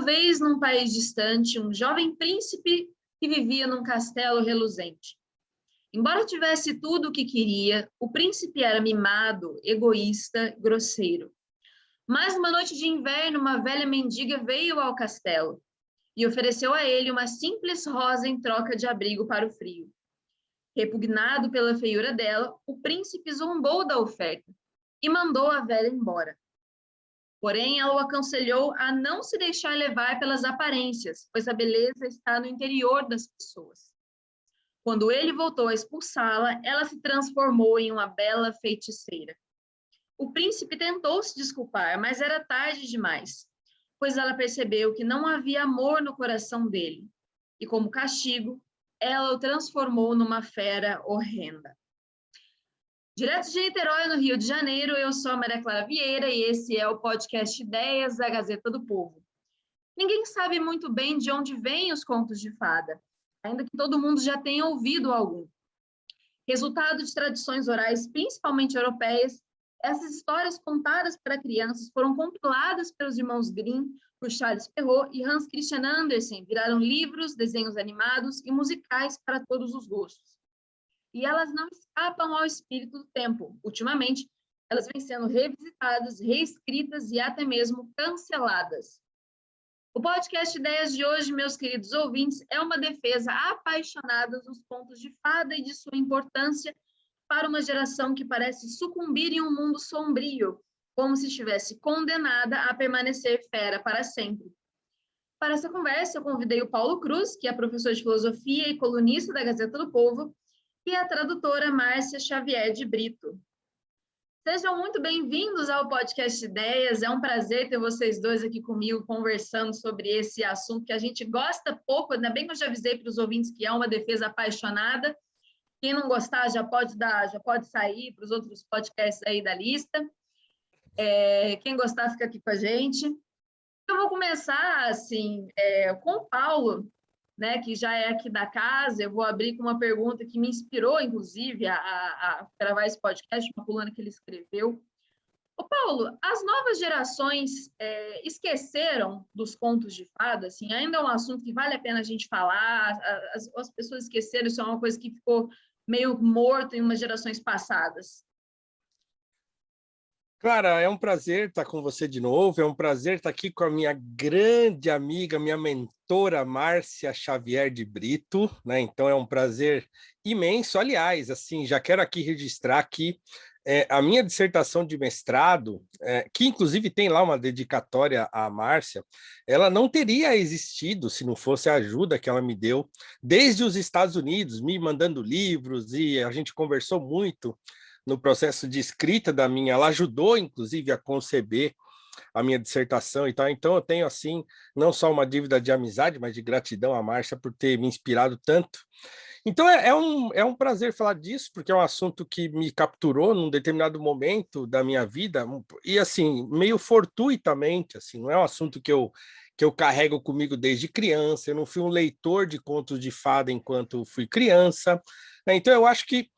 uma vez, num país distante, um jovem príncipe que vivia num castelo reluzente. Embora tivesse tudo o que queria, o príncipe era mimado, egoísta, grosseiro. Mas numa noite de inverno, uma velha mendiga veio ao castelo e ofereceu a ele uma simples rosa em troca de abrigo para o frio. Repugnado pela feiura dela, o príncipe zombou da oferta e mandou a velha embora. Porém, ela o aconselhou a não se deixar levar pelas aparências, pois a beleza está no interior das pessoas. Quando ele voltou a expulsá-la, ela se transformou em uma bela feiticeira. O príncipe tentou se desculpar, mas era tarde demais, pois ela percebeu que não havia amor no coração dele. E como castigo, ela o transformou numa fera horrenda. Direto de Niterói, no Rio de Janeiro, eu sou a Maria Clara Vieira e esse é o podcast Ideias da Gazeta do Povo. Ninguém sabe muito bem de onde vêm os contos de fada, ainda que todo mundo já tenha ouvido algum. Resultado de tradições orais, principalmente europeias, essas histórias contadas para crianças foram compiladas pelos irmãos Grimm, por Charles Perrault e Hans Christian Andersen, viraram livros, desenhos animados e musicais para todos os gostos. E elas não escapam ao espírito do tempo. Ultimamente, elas vêm sendo revisitadas, reescritas e até mesmo canceladas. O podcast Ideias de hoje, meus queridos ouvintes, é uma defesa apaixonada dos contos de fada e de sua importância para uma geração que parece sucumbir em um mundo sombrio, como se estivesse condenada a permanecer fera para sempre. Para essa conversa, eu convidei o Paulo Cruz, que é professor de filosofia e colunista da Gazeta do Povo, e a tradutora Márcia Xavier de Brito. Sejam muito bem-vindos ao podcast Ideias. É um prazer ter vocês dois aqui comigo conversando sobre esse assunto que a gente gosta pouco. Ainda bem que eu já avisei para os ouvintes que é uma defesa apaixonada. Quem não gostar já pode sair para os outros podcasts aí da lista. Quem gostar fica aqui com a gente. Eu vou começar assim com o Paulo, né, que já é aqui da casa. Eu vou abrir com uma pergunta que me inspirou, inclusive, a gravar esse podcast, uma coluna que ele escreveu. Ô, Paulo, as novas gerações esqueceram dos contos de fada? Assim, ainda é um assunto que vale a pena a gente falar? As pessoas esqueceram, isso é uma coisa que ficou meio morto em umas gerações passadas. Clara, é um prazer estar com você de novo, é um prazer estar aqui com a minha grande amiga, minha mentora, Márcia Xavier de Brito, né? Então é um prazer imenso. Aliás, assim, já quero aqui registrar aqui a minha dissertação de mestrado, que inclusive tem lá uma dedicatória à Márcia, ela não teria existido se não fosse a ajuda que ela me deu desde os Estados Unidos, me mandando livros, e a gente conversou muito no processo de escrita da minha. Ela ajudou, inclusive, a conceber a minha dissertação e tal. Então, eu tenho, assim, não só uma dívida de amizade, mas de gratidão à Márcia por ter me inspirado tanto. Então, é um prazer falar disso, porque é um assunto que me capturou num determinado momento da minha vida, e, assim, meio fortuitamente, assim, não é um assunto que eu carrego comigo desde criança. Eu não fui um leitor de contos de fada enquanto fui criança, né? Então, eu acho que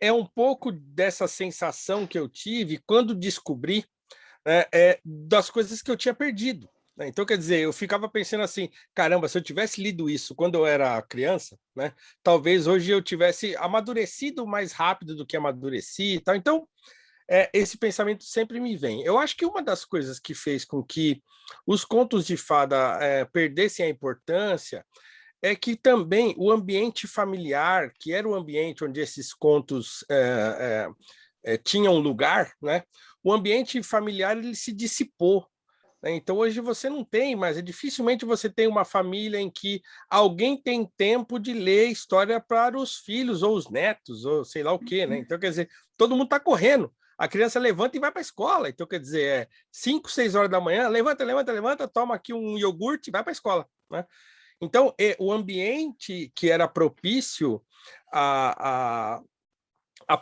é um pouco dessa sensação que eu tive quando descobri das coisas que eu tinha perdido, né? Então, quer dizer, eu ficava pensando assim, caramba, se eu tivesse lido isso quando eu era criança, né, talvez hoje eu tivesse amadurecido mais rápido do que amadureci e tal. Então, esse pensamento sempre me vem. Eu acho que uma das coisas que fez com que os contos de fada perdessem a importância é que também o ambiente familiar, que era o ambiente onde esses contos tinham lugar, né? O ambiente familiar ele se dissipou, né? Então hoje você não tem mais, dificilmente você tem uma família em que alguém tem tempo de ler história para os filhos ou os netos, ou sei lá o quê, né? Então, quer dizer, todo mundo está correndo. A criança levanta e vai para a escola. Então, quer dizer, 5, 6 horas da manhã, levanta, toma aqui um iogurte e vai para a escola, né? Então, o ambiente que era propício à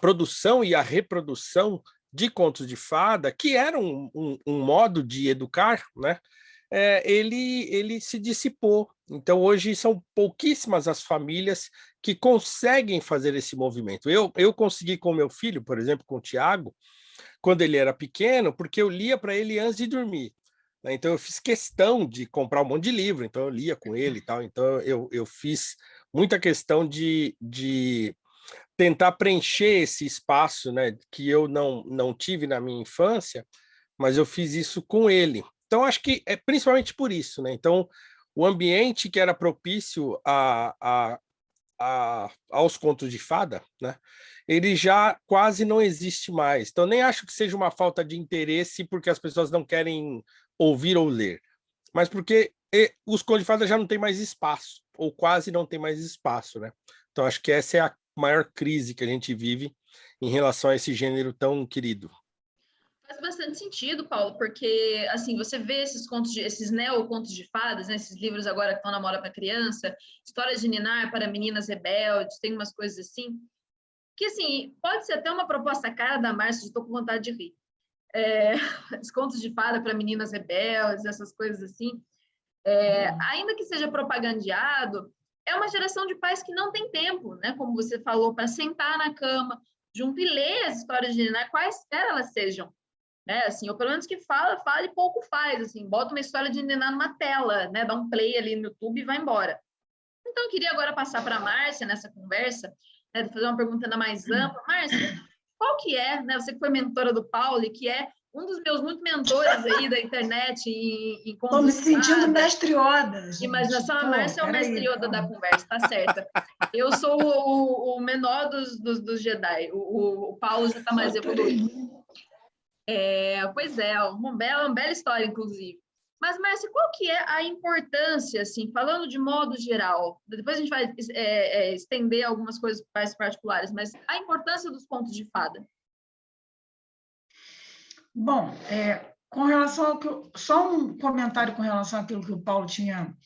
produção e à reprodução de contos de fada, que era um modo de educar, né? Ele se dissipou. Então, hoje são pouquíssimas as famílias que conseguem fazer esse movimento. Eu consegui com meu filho, por exemplo, com o Tiago, quando ele era pequeno, porque eu lia para ele antes de dormir. né? Então eu fiz questão de comprar um monte de livro, então eu lia com ele e tal, então eu fiz muita questão de tentar preencher esse espaço, né, que eu não tive na minha infância, mas eu fiz isso com ele. Então acho que é principalmente por isso, né? Então o ambiente que era propício aos contos de fada, né? Ele já quase não existe mais. Então, nem acho que seja uma falta de interesse porque as pessoas não querem ouvir ou ler, mas porque os contos de fada já não têm mais espaço, ou quase não tem mais espaço, né? Então, acho que essa é a maior crise que a gente vive em relação a esse gênero tão querido. Faz bastante sentido, Paulo, porque assim, você vê esses contos esses neo-contos de fadas, né, esses livros agora que estão na moda para criança, histórias de Ninar para meninas rebeldes, tem umas coisas assim, que assim, pode ser até uma proposta cara da Márcia, estou com vontade de rir. Os contos de fada para meninas rebeldes, essas coisas assim, ainda que seja propagandeado, é uma geração de pais que não tem tempo, né, como você falou, para sentar na cama junto e ler as histórias de Ninar, quaisquer elas sejam, né? Assim, ou pelo menos que fala e pouco faz, assim, bota uma história de Ninar numa tela, né? Dá um play ali no YouTube e vai embora. Então, eu queria agora passar para a Márcia nessa conversa, né, fazer uma pergunta ainda mais ampla. Márcia, qual que é, né? Você que foi mentora do Paulo e que é um dos meus muitos mentores aí da internet em Estou me contos de sentindo fada. mestre Oda, gente. Imaginação, a Márcia é o mestre Yoda da conversa, tá certa. Eu sou o menor dos Jedi, o Paulo já está mais evoluído. Pois é, uma bela história, inclusive. Mas, Márcia, qual que é a importância, assim, falando de modo geral, depois a gente vai estender algumas coisas mais particulares, mas a importância dos contos de fada? Bom, com relação ao que só um comentário com relação àquilo que o Paulo tinha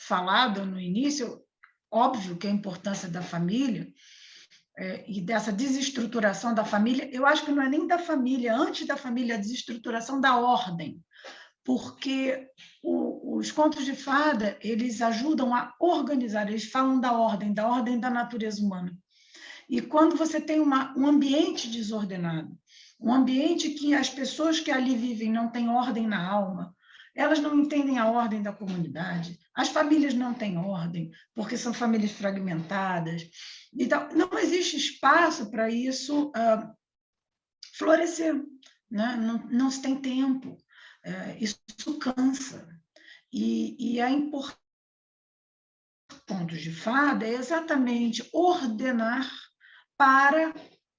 falado no início, óbvio que a importância da família e dessa desestruturação da família, eu acho que não é nem da família, antes da família, a desestruturação da ordem, porque os contos de fada, eles ajudam a organizar, eles falam da ordem da natureza humana. E quando você tem um ambiente desordenado, um ambiente que as pessoas que ali vivem não têm ordem na alma, elas não entendem a ordem da comunidade, as famílias não têm ordem, porque são famílias fragmentadas. Então, não existe espaço para isso florescer, né? Não se tem tempo, isso cansa. E a importância dos contos de fada é exatamente ordenar para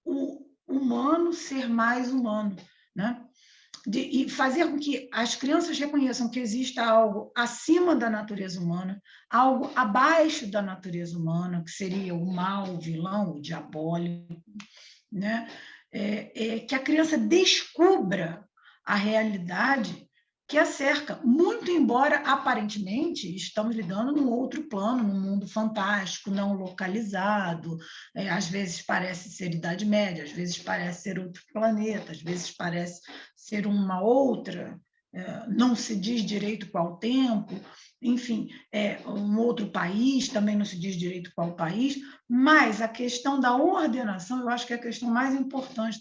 o humano ser mais humano, né? E fazer com que as crianças reconheçam que exista algo acima da natureza humana, algo abaixo da natureza humana, que seria o mal, o vilão, o diabólico, né? Que a criança descubra a realidade que a cerca, muito embora aparentemente estamos lidando num outro plano, num mundo fantástico, não localizado, às vezes parece ser Idade Média, às vezes parece ser outro planeta, às vezes parece ser uma outra, não se diz direito qual tempo, enfim, um outro país, também não se diz direito qual país, mas a questão da ordenação, eu acho que é a questão mais importante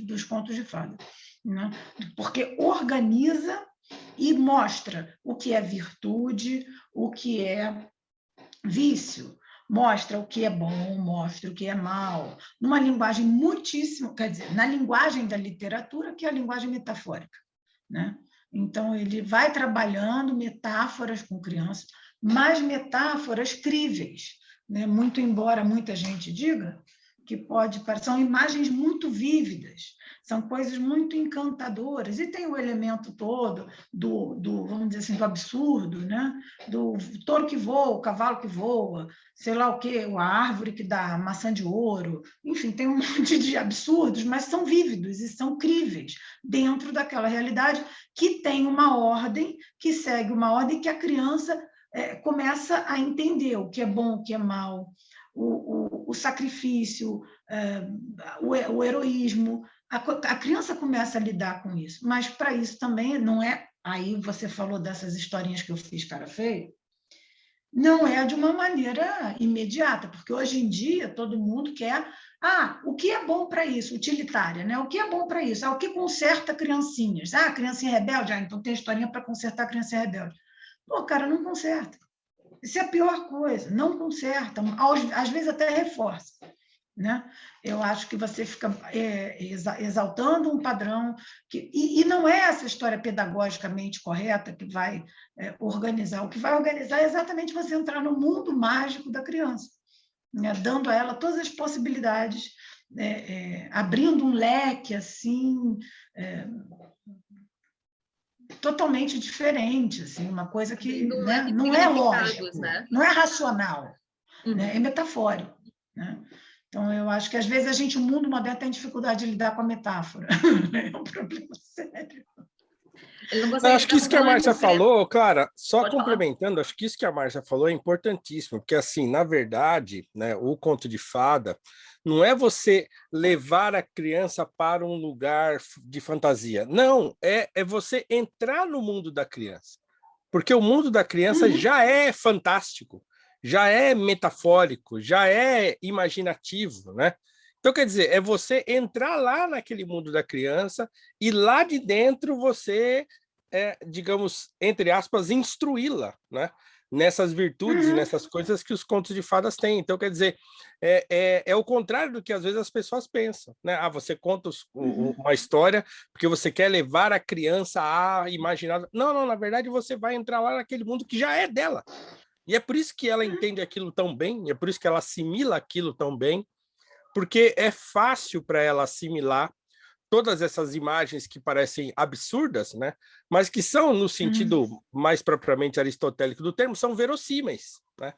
dos contos de fada, né? Porque organiza e mostra o que é virtude, o que é vício, mostra o que é bom, mostra o que é mal, numa linguagem muitíssimo, quer dizer, na linguagem da literatura, que é a linguagem metafórica, né? Então, ele vai trabalhando metáforas com crianças, mas metáforas críveis, né? Muito embora muita gente diga que são imagens muito vívidas, são coisas muito encantadoras, e tem o elemento todo vamos dizer assim, do absurdo, né? Do touro que voa, o cavalo que voa, sei lá o quê, a árvore que dá maçã de ouro, enfim, tem um monte de absurdos, mas são vívidos e são críveis dentro daquela realidade que tem uma ordem, que segue uma ordem que a criança começa a entender o que é bom, o que é mal, o sacrifício, o heroísmo. A criança começa a lidar com isso, mas para isso também não é. Aí você falou dessas historinhas que eu fiz, cara feio, não é de uma maneira imediata, porque hoje em dia todo mundo quer O que é bom para isso? Utilitária, né? O que é bom para isso? O que conserta criancinhas? Criancinha rebelde? Então tem historinha para consertar a criancinha rebelde. Pô, cara, não conserta. Isso é a pior coisa, não conserta. Às vezes até reforça. Né? Eu acho que você fica exaltando um padrão e não é essa história pedagogicamente correta que vai organizar. O que vai organizar é exatamente você entrar no mundo mágico da criança, né? Dando a ela todas as possibilidades, abrindo um leque assim totalmente diferente, assim, uma coisa que, né, não é lógico, né? Não é racional, né? É metafórico, né? Então, eu acho que, às vezes, o mundo moderno tem dificuldade de lidar com a metáfora. É um problema sério. Acho que isso que a Márcia falou, Clara, só complementando, acho que isso que a Márcia falou é importantíssimo, porque, assim, na verdade, né, o conto de fada não é você levar a criança para um lugar de fantasia. Não, é você entrar no mundo da criança. Porque o mundo da criança já é fantástico, já é metafórico, já é imaginativo, né? Então, quer dizer, é você entrar lá naquele mundo da criança e lá de dentro você, digamos, entre aspas, instruí-la, né? Nessas virtudes e nessas coisas que os contos de fadas têm. Então, quer dizer, é o contrário do que às vezes as pessoas pensam, né? Você conta uma história porque você quer levar a criança a imaginar. Não, na verdade você vai entrar lá naquele mundo que já é dela. E é por isso que ela entende aquilo tão bem, é por isso que ela assimila aquilo tão bem, porque é fácil para ela assimilar todas essas imagens que parecem absurdas, né? Mas que são, no sentido mais propriamente aristotélico do termo, são verossímeis, né?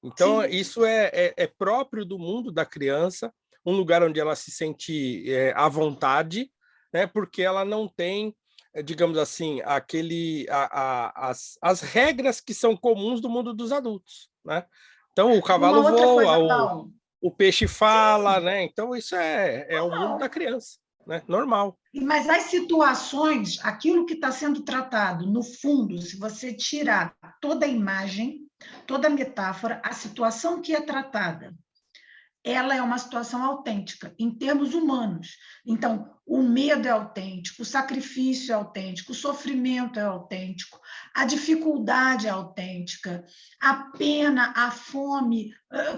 Então, isso é próprio do mundo da criança, um lugar onde ela se sente à vontade, né? Porque ela não tem, digamos assim, as regras que são comuns do mundo dos adultos, né? Então, o cavalo voa, o peixe fala, né? Então, isso é o mundo da criança, né? Normal. Mas as situações, aquilo que está sendo tratado, no fundo, se você tirar toda a imagem, toda a metáfora, a situação que é tratada, ela é uma situação autêntica, em termos humanos. Então, o medo é autêntico, o sacrifício é autêntico, o sofrimento é autêntico, a dificuldade é autêntica, a pena, a fome,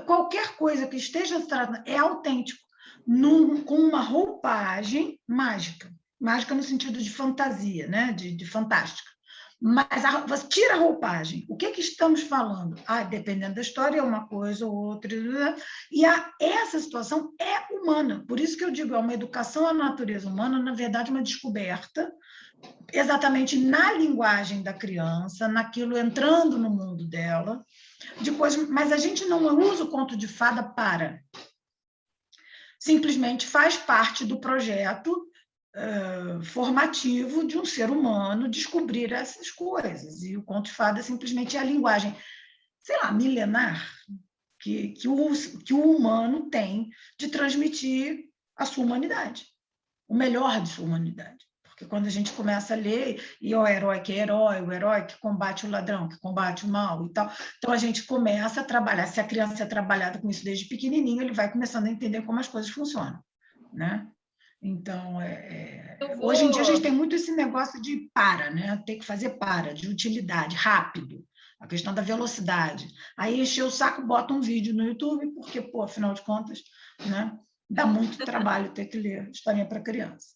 qualquer coisa que esteja tratando é autêntico, com uma roupagem mágica. Mágica no sentido de fantasia, né? de fantástica. Mas você tira a roupagem. O que estamos falando? Dependendo da história, é uma coisa ou outra. E essa situação é humana. Por isso que eu digo, é uma educação à natureza humana, na verdade, uma descoberta, exatamente na linguagem da criança, naquilo entrando no mundo dela. Mas a gente não usa o conto de fada para. Simplesmente faz parte do projeto formativo de um ser humano descobrir essas coisas. E o conto de fada simplesmente é a linguagem, sei lá, milenar, que o humano tem de transmitir a sua humanidade, o melhor de sua humanidade. Porque quando a gente começa a ler, e o herói que é herói, o herói que combate o ladrão, que combate o mal e tal, então a gente começa a trabalhar, se a criança é trabalhada com isso desde pequenininho, ele vai começando a entender como as coisas funcionam, né? Então, hoje em dia a gente tem muito esse negócio de né? Tem que fazer de utilidade, rápido, a questão da velocidade. Aí encheu o saco, bota um vídeo no YouTube, porque, afinal de contas, né? Dá muito trabalho ter que ler historinha para criança.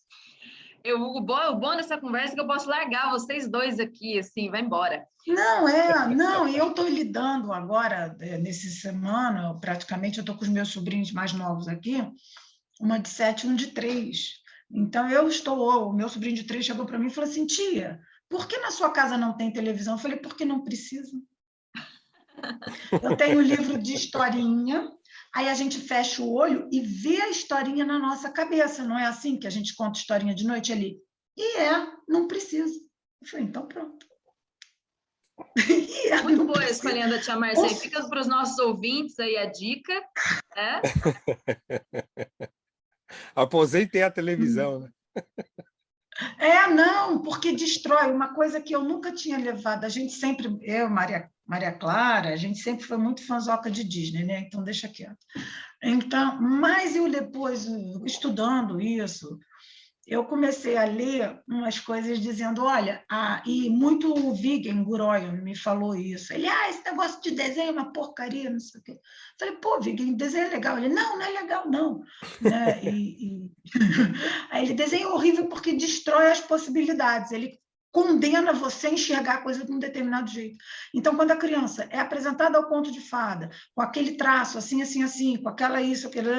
O bom dessa conversa é que eu posso largar vocês dois aqui, assim, vai embora. Não, e eu estou lidando agora, nessa semana, praticamente, eu estou com os meus sobrinhos mais novos aqui, uma de 7 e um de 3. Então, o meu sobrinho de 3 chegou para mim e falou assim, tia, por que na sua casa não tem televisão? Eu falei, porque não precisa. Eu tenho um livro de historinha, aí a gente fecha o olho e vê a historinha na nossa cabeça, não é assim que a gente conta historinha de noite ali? E não precisa. Eu falei, então pronto. Muito boa a escolha da tia Márcia. Fica para os nossos ouvintes aí a dica. Aposentei a televisão, né? Não, porque destrói. Uma coisa que eu nunca tinha levado, a gente sempre, eu, Maria Clara, a gente sempre foi muito fãzoca de Disney, né? Então, deixa quieto. Então, mas eu depois, estudando isso, eu comecei a ler umas coisas dizendo, olha, e muito o Viggen Guroian me falou isso. Ele, esse negócio de desenho é uma porcaria, não sei o quê. Falei, pô, Viggen, desenho é legal. Ele, não é legal, não. Né? Aí ele, desenho é horrível porque destrói as possibilidades. Ele condena você a enxergar a coisa de um determinado jeito. Então, quando a criança é apresentada ao conto de fada, com aquele traço, assim, assim, assim, com aquela isso, aquilo,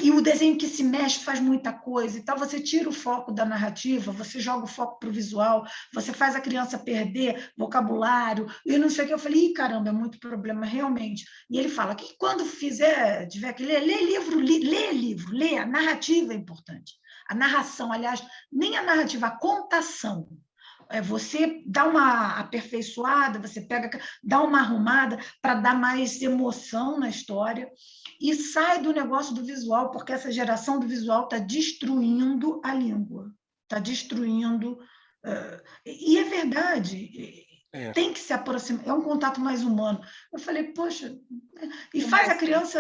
e o desenho que se mexe faz muita coisa e tal, você tira o foco da narrativa, você joga o foco para o visual, você faz a criança perder vocabulário, e não sei o que. Eu falei, caramba, é muito problema, realmente. E ele fala que quando tiver que ler, lê livro, lê, a narrativa é importante. A narração, aliás, nem a narrativa, a contação. Você dá uma aperfeiçoada, você dá uma arrumada para dar mais emoção na história e sai do negócio do visual, porque essa geração do visual está destruindo a língua, está destruindo. E é verdade, tem que se aproximar, é um contato mais humano. Eu falei, poxa, e faz a criança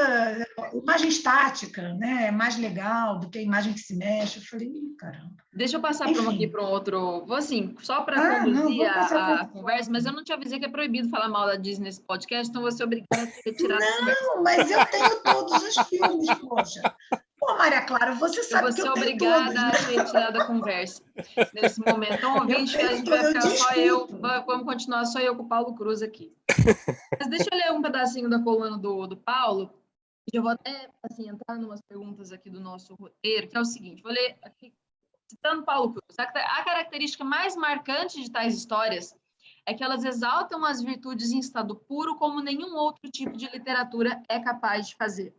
imagem estática, né? É mais legal do que a imagem que se mexe. Eu falei, caramba. Deixa eu passar aqui para um outro. Vou assim, só para conduzir a conversa, mas eu não te avisei que é proibido falar mal da Disney nesse podcast, então vou ser obrigada a te retirar da conversa. Não, mas eu tenho todos os filmes, poxa. Pô, Maria Clara, você sabe que eu tenho todos. Eu vou ser obrigada a te retirar da conversa nesse momento. Então, ouvinte, a gente vai ficar só eu, vamos continuar só eu com o Paulo Cruz aqui. Mas deixa eu ler um pedacinho da coluna do Paulo. Eu vou até assim, entrar em umas perguntas aqui do nosso roteiro, que é o seguinte, vou ler aqui, citando Paulo Cruz. A característica mais marcante de tais histórias é que elas exaltam as virtudes em estado puro como nenhum outro tipo de literatura é capaz de fazer.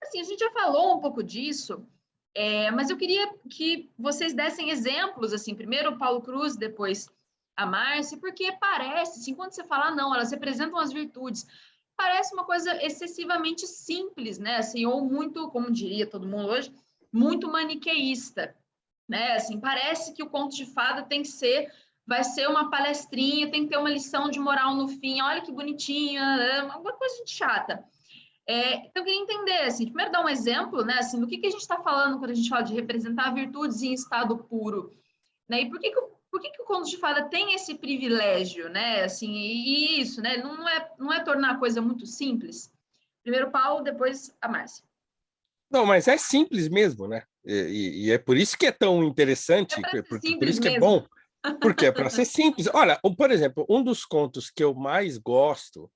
Assim, a gente já falou um pouco disso, mas eu queria que vocês dessem exemplos, assim, primeiro o Paulo Cruz, depois a Márcia, porque parece, assim, quando você fala, não, elas representam as virtudes, parece uma coisa excessivamente simples, né? Assim, ou muito, como diria todo mundo hoje, muito maniqueísta, né? Assim, parece que o conto de fada vai ser uma palestrinha, tem que ter uma lição de moral no fim, olha que bonitinha, uma coisa de chata. Então, eu queria entender, assim, primeiro dar um exemplo, né, assim, do que a gente está falando quando a gente fala de representar virtudes em estado puro, né, e por que o conto de fada tem esse privilégio, né, assim, e isso, né, não é tornar a coisa muito simples? Primeiro o Paulo, depois a Márcia. Não, mas é simples mesmo, né, e é por isso que é tão interessante, por isso que é bom, porque é para ser simples. Olha, por exemplo, um dos contos que eu mais gosto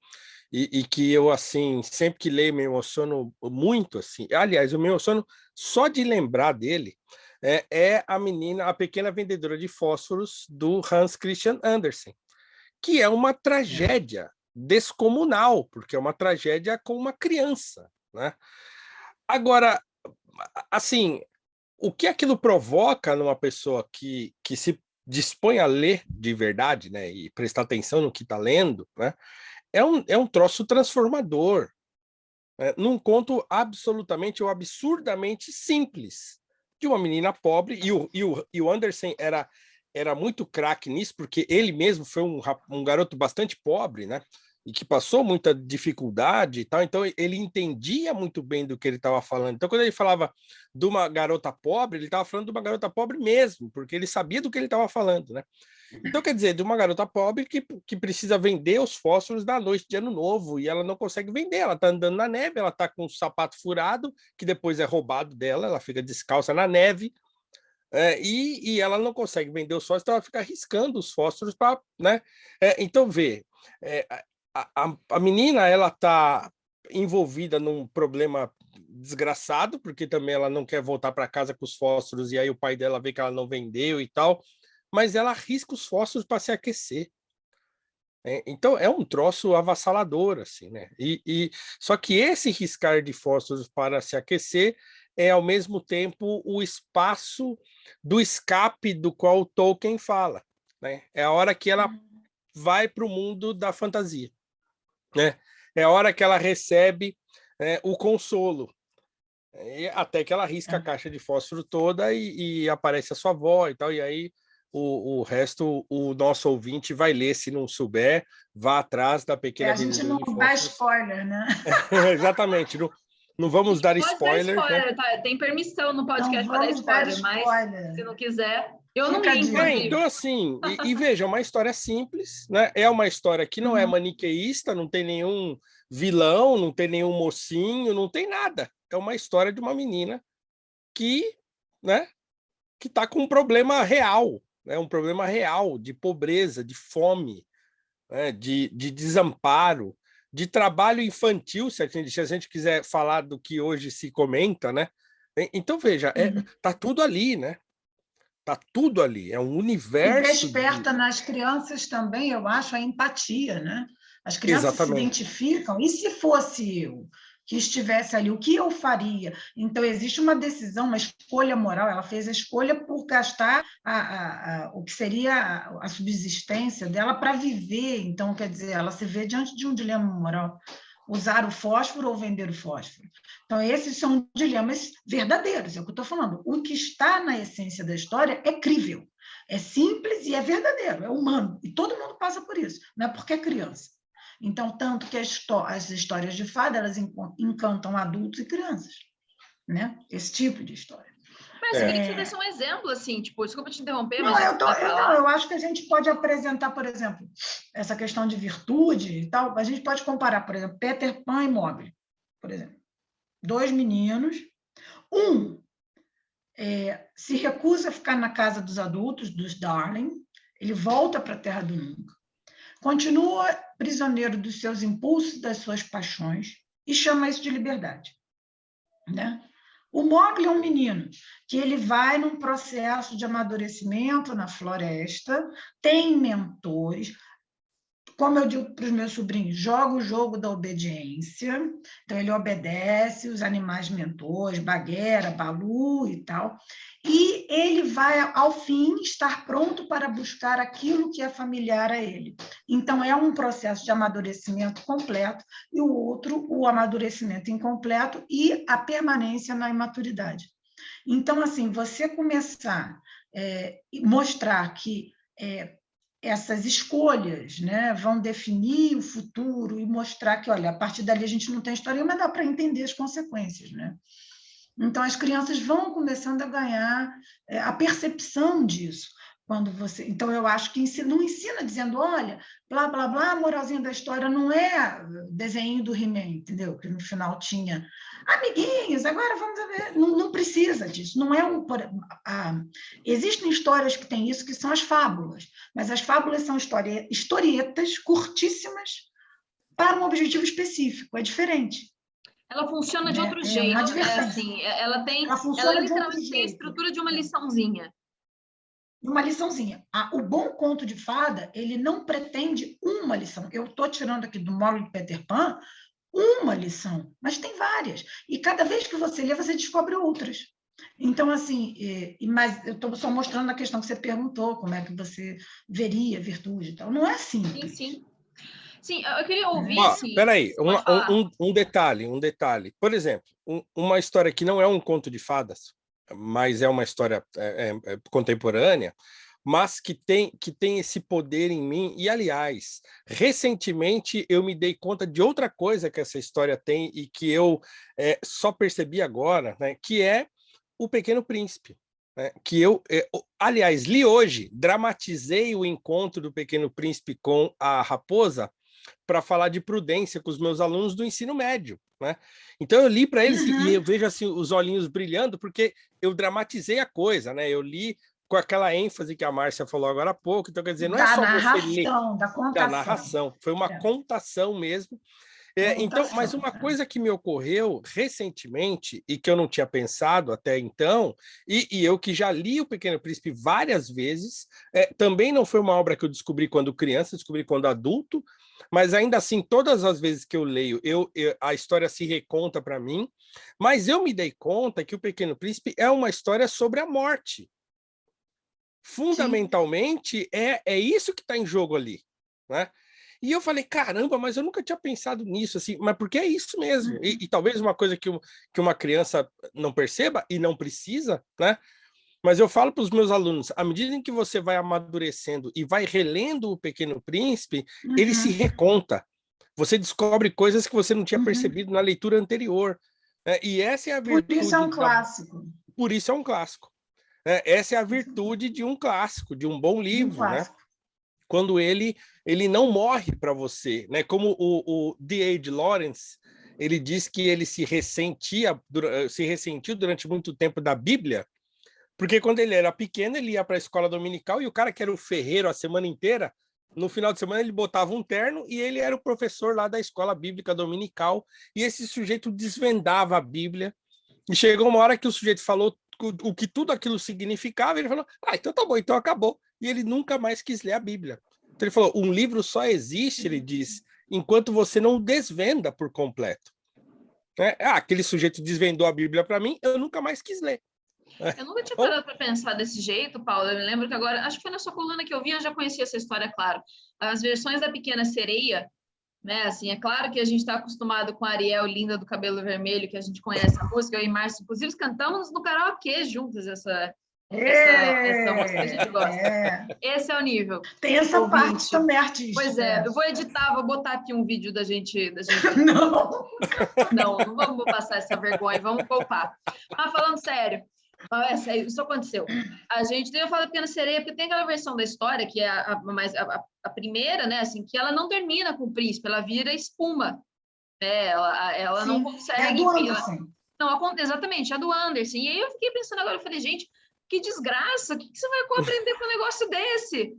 e que eu, assim, sempre que leio me emociono muito, assim. Aliás, eu me emociono só de lembrar dele, é a Pequena Vendedora de Fósforos, do Hans Christian Andersen, que é uma tragédia descomunal, porque é uma tragédia com uma criança, né? Agora, assim, o que aquilo provoca numa pessoa que se dispõe a ler de verdade, né, e prestar atenção no que está lendo, né, é um troço transformador, né, num conto absolutamente ou absurdamente simples, de uma menina pobre, e o Andersen era muito craque nisso, porque ele mesmo foi um garoto bastante pobre, né, e que passou muita dificuldade e tal, então ele entendia muito bem do que ele estava falando. Então, quando ele falava de uma garota pobre, ele estava falando de uma garota pobre mesmo, porque ele sabia do que ele estava falando, né? Então, quer dizer, de uma garota pobre que precisa vender os fósforos da noite de Ano Novo, e ela não consegue vender, ela está andando na neve, ela está com um sapato furado, que depois é roubado dela, ela fica descalça na neve, e ela não consegue vender os fósforos, então ela fica riscando os fósforos para, né? Então, a menina, ela está envolvida num problema desgraçado, porque também ela não quer voltar para casa com os fósforos, e aí o pai dela vê que ela não vendeu e tal, mas ela risca os fósforos para se aquecer. Então é um troço avassalador, assim, né? Só que esse riscar de fósforos para se aquecer é, ao mesmo tempo, o espaço do escape do qual Tolkien fala, né? É a hora que ela vai para o mundo da fantasia, né? É a hora que ela recebe o consolo. Até que ela risca a caixa de fósforo toda e aparece a sua avó e tal, e aí o resto o nosso ouvinte vai ler, se não souber, vá atrás da pequena A gente vendedora não de dá fósforos. spoiler, né? Exatamente, não vamos dar Pode dar spoiler, né? spoiler, tá? Tem permissão no podcast para dar spoiler, mas se não quiser, eu não li, inclusive. Então, assim, veja, é uma história simples, né? É uma história que não é maniqueísta, não tem nenhum vilão, não tem nenhum mocinho, não tem nada. É uma história de uma menina que, né, que está com um problema real, né? Um problema real de pobreza, de fome, né? de desamparo, de trabalho infantil, se a gente quiser falar do que hoje se comenta, né? Então, veja, tá tudo ali, né? Tá tudo ali, é um E universo desperta nas crianças também, eu acho, a empatia, né? As crianças se Exatamente. identificam, e se fosse eu que estivesse ali, o que eu faria? Então, existe uma decisão, uma escolha moral, ela fez a escolha por gastar o que seria a subsistência dela para viver, então, quer dizer, ela se vê diante de um dilema moral, usar o fósforo ou vender o fósforo. Então, esses são dilemas verdadeiros, é o que eu estou falando. O que está na essência da história é crível, é simples e é verdadeiro, é humano. E todo mundo passa por isso, não é porque é criança. Então, tanto que as histórias de fada, elas encantam adultos e crianças, né? Esse tipo de história. Mas eu queria que você desse um exemplo, assim, tipo, desculpa te interromper, Não, mas eu acho que a gente pode apresentar, por exemplo, essa questão de virtude e tal, a gente pode comparar, por exemplo, Peter Pan e Mowgli, por exemplo. 2 meninos, um se recusa a ficar na casa dos adultos, dos Darling, ele volta para a Terra do Nunca, continua prisioneiro dos seus impulsos, das suas paixões, e chama isso de liberdade, né? O Mowgli é um menino que ele vai num processo de amadurecimento na floresta, tem mentores, como eu digo para os meus sobrinhos, joga o jogo da obediência, então ele obedece os animais mentores, Bagheera, Balu e tal, e ele vai, ao fim, estar pronto para buscar aquilo que é familiar a ele. Então, é um processo de amadurecimento completo, e o outro, o amadurecimento incompleto e a permanência na imaturidade. Então, assim, você começar a mostrar que essas escolhas, né, vão definir o futuro e mostrar que, olha, a partir dali a gente não tem história, mas dá para entender as consequências, né? Então, as crianças vão começando a ganhar a percepção disso. Quando você... Então, eu acho que não ensina dizendo, olha, blá, blá, blá, a moralzinha da história não é desenho do He-Man, entendeu? Que no final tinha amiguinhos, agora vamos ver. Não precisa disso. Não é existem histórias que têm isso, que são as fábulas, mas as fábulas são historietas curtíssimas para um objetivo específico, é diferente. Ela funciona de outro jeito, assim, ela literalmente tem a estrutura de uma liçãozinha. Uma liçãozinha. O bom conto de fada, ele não pretende uma lição. Eu estou tirando aqui do Mowgli e Peter Pan uma lição, mas tem várias. E cada vez que você lê, você descobre outras. Então, assim, mas eu estou só mostrando a questão que você perguntou, como é que você veria virtude e tal. Não é assim. Sim. Sim, eu queria ouvir, assim... Peraí, um detalhe. Por exemplo, uma história que não é um conto de fadas, mas é uma história contemporânea, mas que tem esse poder em mim. E, aliás, recentemente eu me dei conta de outra coisa que essa história tem e que eu só percebi agora, né, que é O Pequeno Príncipe. Né, que eu, aliás, li hoje, dramatizei o encontro do Pequeno Príncipe com a raposa para falar de prudência com os meus alunos do ensino médio, né? Então eu li para eles e eu vejo assim os olhinhos brilhando porque eu dramatizei a coisa, né? Eu li com aquela ênfase que a Márcia falou agora há pouco, então quer dizer, não é só você ler da narração, foi uma contação mesmo. Então, mas uma coisa que me ocorreu recentemente e que eu não tinha pensado até então, e eu que já li O Pequeno Príncipe várias vezes, também não foi uma obra que eu descobri quando criança, descobri quando adulto, mas ainda assim, todas as vezes que eu leio, a história se reconta para mim, mas eu me dei conta que O Pequeno Príncipe é uma história sobre a morte. Fundamentalmente, é isso que está em jogo ali, né? E eu falei, caramba, mas eu nunca tinha pensado nisso, assim, mas porque é isso mesmo. E talvez uma coisa que uma criança não perceba e não precisa, né? Mas eu falo para os meus alunos, à medida em que você vai amadurecendo e vai relendo O Pequeno Príncipe, ele se reconta. Você descobre coisas que você não tinha percebido na leitura anterior. E essa é a virtude. Por isso é um clássico. Por isso é um clássico. Essa é a virtude de um clássico, de um bom livro, né? Quando ele não morre para você, né? Como o D.H. Lawrence, ele diz que ele se ressentiu durante muito tempo da Bíblia, porque quando ele era pequeno, ele ia para a escola dominical e o cara que era o ferreiro a semana inteira, no final de semana ele botava um terno e ele era o professor lá da escola bíblica dominical, e esse sujeito desvendava a Bíblia, e chegou uma hora que o sujeito falou o que tudo aquilo significava, ele falou, então tá bom, então acabou. E ele nunca mais quis ler a Bíblia. Então ele falou, um livro só existe, ele diz, enquanto você não desvenda por completo. Aquele sujeito desvendou a Bíblia para mim, eu nunca mais quis ler. Eu nunca tinha parado para pensar desse jeito, Paulo. Eu me lembro que agora, acho que foi na sua coluna que eu vi, eu já conhecia essa história, claro. As versões da Pequena Sereia, né? Assim, é claro que a gente está acostumado com a Ariel linda do cabelo vermelho, que a gente conhece a música, eu e Márcio, inclusive, cantamos no karaokê juntos essa música, a gente gosta. Esse é o nível. Tem essa parte também artística. Pois é, eu vou editar, vou botar aqui um vídeo da gente... Não vamos passar essa vergonha, vamos poupar. Mas falando sério, isso aconteceu. A gente eu falo da Pequena Sereia, porque tem aquela versão da história, que é a primeira, né, assim, que ela não termina com o príncipe, ela vira espuma. Ela Sim, não consegue... É a do Anderson. Exatamente, a do Anderson. E aí eu fiquei pensando agora, eu falei, gente, que desgraça, o que você vai aprender com um negócio desse?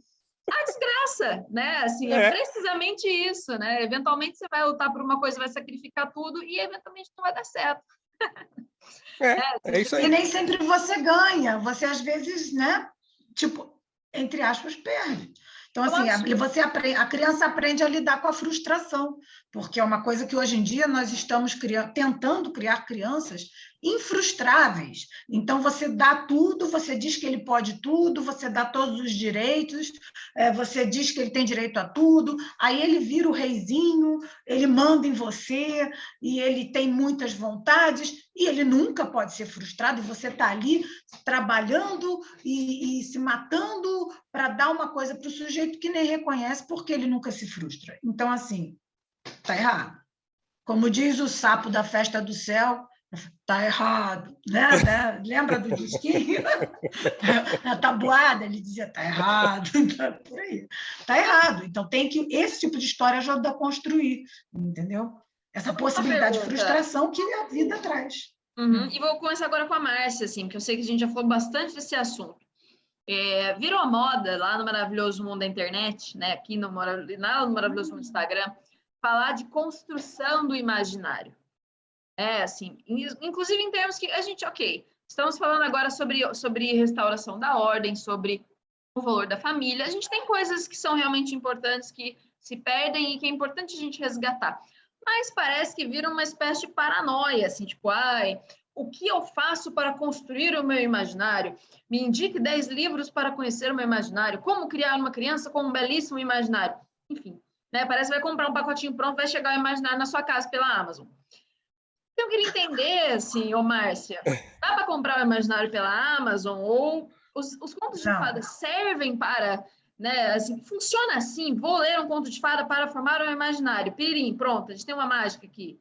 A desgraça, né? Assim, é precisamente isso, né? Eventualmente você vai lutar por uma coisa, vai sacrificar tudo e eventualmente não vai dar certo. É isso aí. E nem sempre você ganha, você às vezes, né? Tipo, entre aspas, perde. Então, assim, a criança aprende a lidar com a frustração, porque é uma coisa que hoje em dia nós estamos tentando criar crianças infrustráveis. Então, você dá tudo, você diz que ele pode tudo, você dá todos os direitos, você diz que ele tem direito a tudo, aí ele vira o reizinho, ele manda em você, e ele tem muitas vontades, e ele nunca pode ser frustrado, e você está ali trabalhando e se matando para dar uma coisa para o sujeito que nem reconhece, porque ele nunca se frustra. Então, assim, está errado. Como diz o sapo da Festa do Céu, está errado, né? Lembra do disquinho? Na tabuada, ele dizia, está errado, tá por aí. Está errado. Então, tem que... Esse tipo de história ajuda a construir, entendeu? Essa possibilidade de frustração que a vida traz. E vou começar agora com a Márcia, assim, porque eu sei que a gente já falou bastante desse assunto. Virou a moda lá no maravilhoso mundo da internet, né? Aqui no maravilhoso mundo do Instagram, falar de construção do imaginário. Assim, inclusive em termos que a gente, estamos falando agora sobre restauração da ordem, sobre o valor da família. A gente tem coisas que são realmente importantes, que se perdem e que é importante a gente resgatar. Mas parece que vira uma espécie de paranoia, assim, tipo, o que eu faço para construir o meu imaginário? Me indique 10 livros para conhecer o meu imaginário. Como criar uma criança com um belíssimo imaginário? Enfim, né? Parece que vai comprar um pacotinho pronto, vai chegar o imaginário na sua casa pela Amazon. Então, eu queria entender, assim, Márcia, dá para comprar o imaginário pela Amazon? Ou os contos de fada servem para... Né? Assim, funciona assim, vou ler um conto de fada para formar um imaginário. Piririm, pronto, a gente tem uma mágica aqui.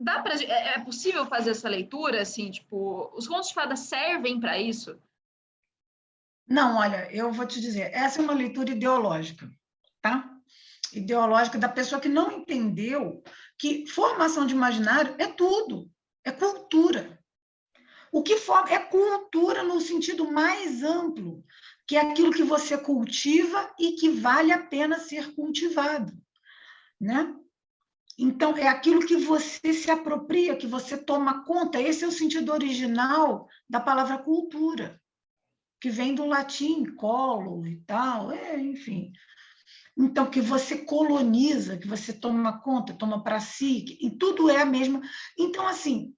É possível fazer essa leitura, assim, tipo, os contos de fada servem para isso? Não, olha, eu vou te dizer, essa é uma leitura ideológica, tá? Ideológica da pessoa que não entendeu que formação de imaginário é tudo, é cultura. O que forma é cultura no sentido mais amplo, que é aquilo que você cultiva e que vale a pena ser cultivado, né? Então, é aquilo que você se apropria, que você toma conta. Esse é o sentido original da palavra cultura, que vem do latim, colo e tal, enfim. Então, que você coloniza, que você toma conta, toma para si, e tudo é a mesma. Então, assim,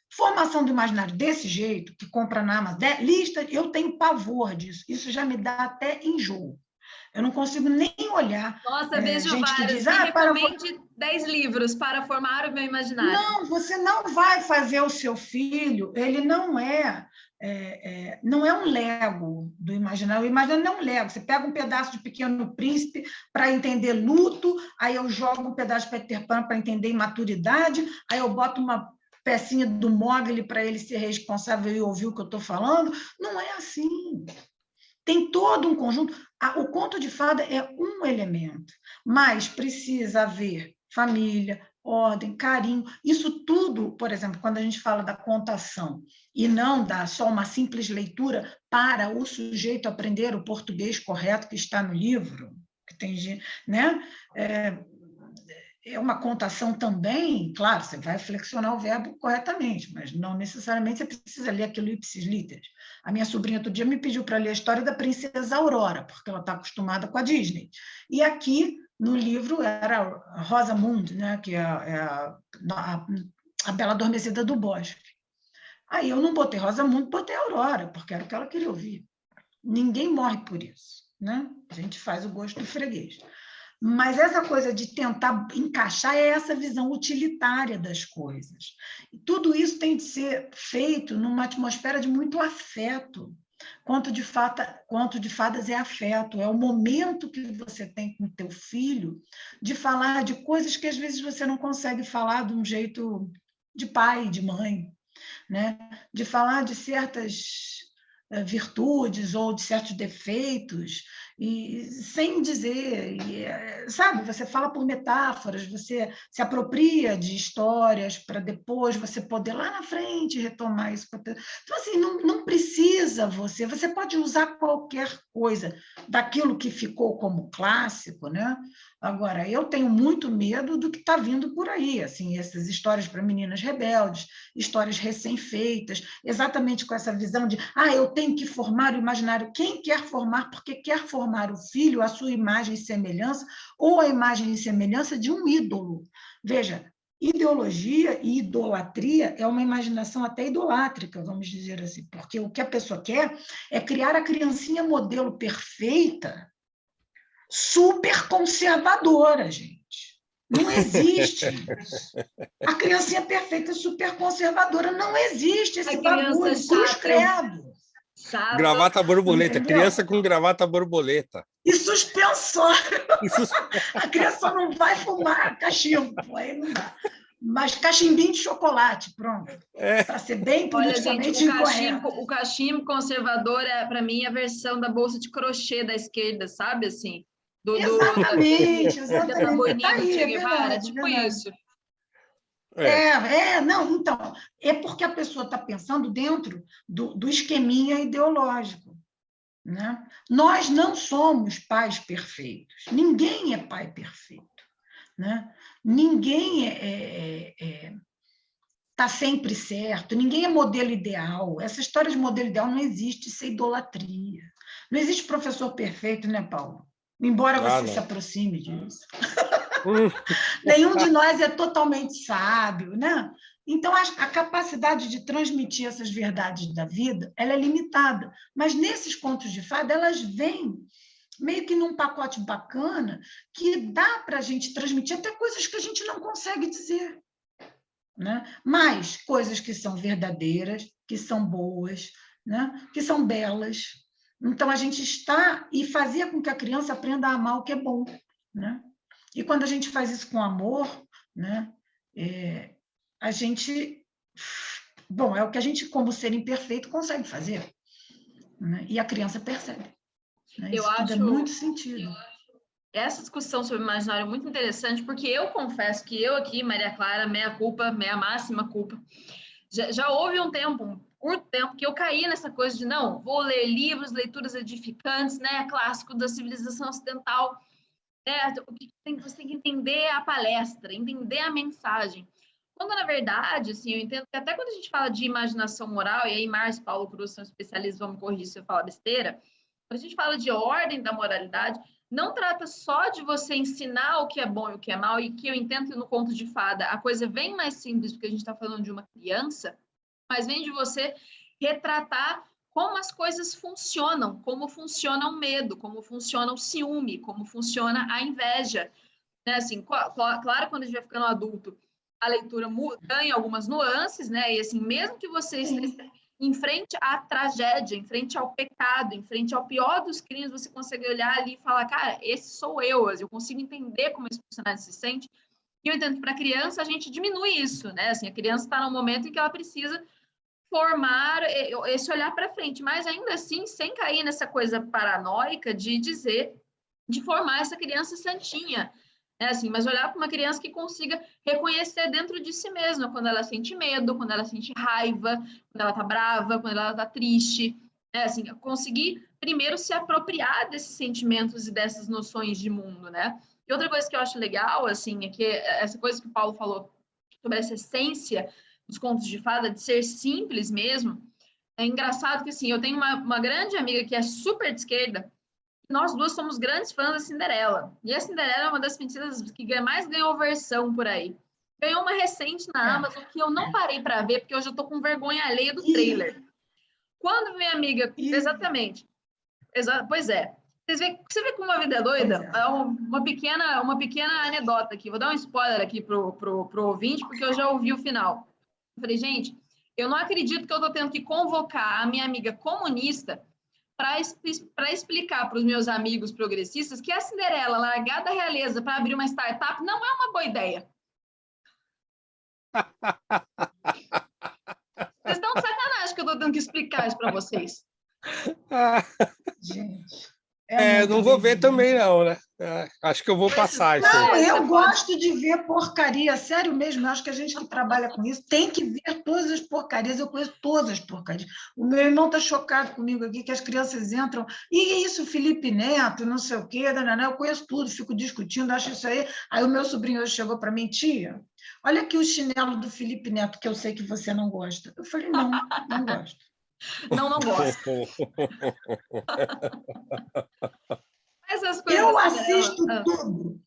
formação do imaginário desse jeito, que compra na Amazon, lista, eu tenho pavor disso, isso já me dá até enjoo. Eu não consigo nem olhar. Nossa, vejo gente que vários. diz, Me recomende 10 livros para formar o meu imaginário. Não, você não vai fazer o seu filho, ele não é um Lego do imaginário. O imaginário não é um Lego. Você pega um pedaço de Pequeno Príncipe para entender luto, aí eu jogo um pedaço de Peter Pan para entender imaturidade, aí eu boto uma pecinha do Mowgli para ele ser responsável e ouvir o que eu estou falando. Não é assim. Tem todo um conjunto. O conto de fada é um elemento, mas precisa haver família, ordem, carinho. Isso tudo, por exemplo, quando a gente fala da contação e não dá só uma simples leitura para o sujeito aprender o português correto que está no livro, que tem, né? É uma contação também, claro, você vai flexionar o verbo corretamente, mas não necessariamente você precisa ler aquilo ipsis literis. A minha sobrinha outro dia me pediu para ler a história da princesa Aurora, porque ela está acostumada com a Disney. E aqui, no livro, era Rosamund, né, que é a Bela Adormecida do Bosque. Aí eu não botei Rosamund, botei Aurora, porque era o que ela queria ouvir. Ninguém morre por isso, né? A gente faz o gosto do freguês. Mas essa coisa de tentar encaixar é essa visão utilitária das coisas. E tudo isso tem de ser feito numa atmosfera de muito afeto. Conto de fadas é afeto, é o momento que você tem com o teu filho de falar de coisas que às vezes você não consegue falar de um jeito de pai, de mãe, né? De falar de certas virtudes ou de certos defeitos, e sem dizer, sabe, você fala por metáforas, você se apropria de histórias para depois você poder lá na frente retomar isso. Então, assim, não precisa você pode usar qualquer coisa daquilo que ficou como clássico, né? Agora, eu tenho muito medo do que está vindo por aí, assim, essas histórias para meninas rebeldes, histórias recém-feitas, exatamente com essa visão de eu tenho que formar o imaginário. Quem quer formar, porque quer formar o filho à sua imagem e semelhança, ou a imagem e semelhança de um ídolo. Veja, ideologia e idolatria é uma imaginação até idolátrica, vamos dizer assim, porque o que a pessoa quer é criar a criancinha modelo perfeita, super conservadora, gente. Não existe isso. A criancinha perfeita, super conservadora, não existe esse bagulho, cruz credo. Chato. Gravata borboleta, entendeu? Criança com gravata borboleta. E suspensório. A criança não vai fumar cachimbo, aí não dá. Mas cachimbinho de chocolate, pronto. Para ser bem politicamente incorreto. O cachimbo conservador é, para mim, a versão da bolsa de crochê da esquerda, sabe? Assim, exatamente. Da boininha do Che Guevara, tipo isso. Não, então, é porque a pessoa está pensando dentro do esqueminha ideológico, né? Nós não somos pais perfeitos, ninguém é pai perfeito, né? Ninguém está sempre certo, ninguém é modelo ideal. Essa história de modelo ideal não existe, isso é idolatria. Não existe professor perfeito, né, Paulo? Embora você se aproxime disso. Nenhum de nós é totalmente sábio, né? Então, a capacidade de transmitir essas verdades da vida, ela é limitada. Mas nesses contos de fada, elas vêm meio que num pacote bacana que dá para a gente transmitir até coisas que a gente não consegue dizer, né? Mas coisas que são verdadeiras, que são boas, né? Que são belas. Então, a gente está e fazia com que a criança aprenda a amar o que é bom, né? E quando a gente faz isso com amor, né, a gente... Bom, é o que a gente, como ser imperfeito, consegue fazer. Né? E a criança percebe. Né? Isso tudo é muito sentido. Essa discussão sobre o imaginário é muito interessante, porque eu confesso que eu aqui, Maria Clara, meia culpa, meia máxima culpa, já houve um curto tempo, que eu caí nessa coisa de, não, vou ler livros, leituras edificantes, né, clássico da civilização ocidental. Você tem que entender a palestra, entender a mensagem. Quando, na verdade, assim, eu entendo que até quando a gente fala de imaginação moral, e aí Márcio e Paulo Cruz são especialistas, vão me corrigir se eu falar besteira, quando a gente fala de ordem da moralidade, não trata só de você ensinar o que é bom e o que é mal, e que eu entendo que no conto de fada a coisa vem mais simples, porque a gente está falando de uma criança, mas vem de você retratar como as coisas funcionam, como funciona o medo, como funciona o ciúme, como funciona a inveja. Né? Assim, claro, quando a gente vai ficando adulto, a leitura ganha algumas nuances, né? E assim, mesmo que você esteja em frente à tragédia, em frente ao pecado, em frente ao pior dos crimes, você consegue olhar ali e falar, cara, esse sou eu consigo entender como esse personagem se sente. E eu entendo que para a criança a gente diminui isso, né? Assim, a criança está num momento em que ela precisa formar esse olhar para frente, mas ainda assim, sem cair nessa coisa paranoica de dizer, de formar essa criança santinha, né? Assim, mas olhar para uma criança que consiga reconhecer dentro de si mesma quando ela sente medo, quando ela sente raiva, quando ela está brava, quando ela está triste, né? Assim, conseguir primeiro se apropriar desses sentimentos e dessas noções de mundo, né? E outra coisa que eu acho legal, assim, é que essa coisa que o Paulo falou sobre essa essência dos contos de fada, de ser simples mesmo, é engraçado que, assim, eu tenho uma grande amiga que é super de esquerda, nós duas somos grandes fãs da Cinderela. E a Cinderela é uma das princesas que mais ganhou versão por aí. Ganhou uma recente na Amazon que eu não parei para ver, porque hoje eu tô com vergonha alheia do trailer. Quando minha amiga... Exatamente. Pois é. Você vê como a vida é doida? É uma pequena anedota aqui. Vou dar um spoiler aqui pro ouvinte, porque eu já ouvi o final. Eu falei, gente, eu não acredito que eu estou tendo que convocar a minha amiga comunista para explicar para os meus amigos progressistas que a Cinderela largar da realeza para abrir uma startup não é uma boa ideia. Vocês estão de sacanagem que eu estou tendo que explicar isso para vocês. Gente. Não vou ver também, não, né? Acho que eu vou passar isso aí. Não, eu gosto de ver porcaria, sério mesmo. Eu acho que a gente que trabalha com isso tem que ver todas as porcarias. Eu conheço todas as porcarias. O meu irmão está chocado comigo aqui, que as crianças entram. E isso, Felipe Neto, não sei o quê, eu conheço tudo, fico discutindo, acho isso aí. Aí o meu sobrinho hoje chegou para mim, tia, olha aqui o chinelo do Felipe Neto, que eu sei que você não gosta. Eu falei, não gosto. Não gosto. Eu assisto tudo.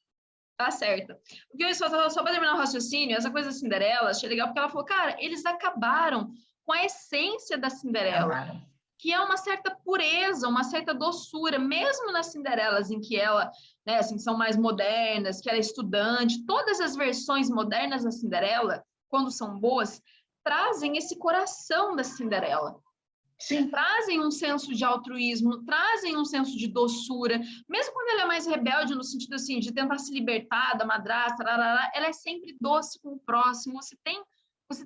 Tá certo. Porque só para terminar o raciocínio, essa coisa da Cinderela, achei legal, porque ela falou, cara, eles acabaram com a essência da Cinderela, que é uma certa pureza, uma certa doçura, mesmo nas Cinderelas em que ela, né, assim, são mais modernas, que ela é estudante, todas as versões modernas da Cinderela, quando são boas, trazem esse coração da Cinderela. Sim. Trazem um senso de altruísmo, trazem um senso de doçura, mesmo quando ela é mais rebelde, no sentido assim, de tentar se libertar da madrasta, ela é sempre doce com o próximo. Você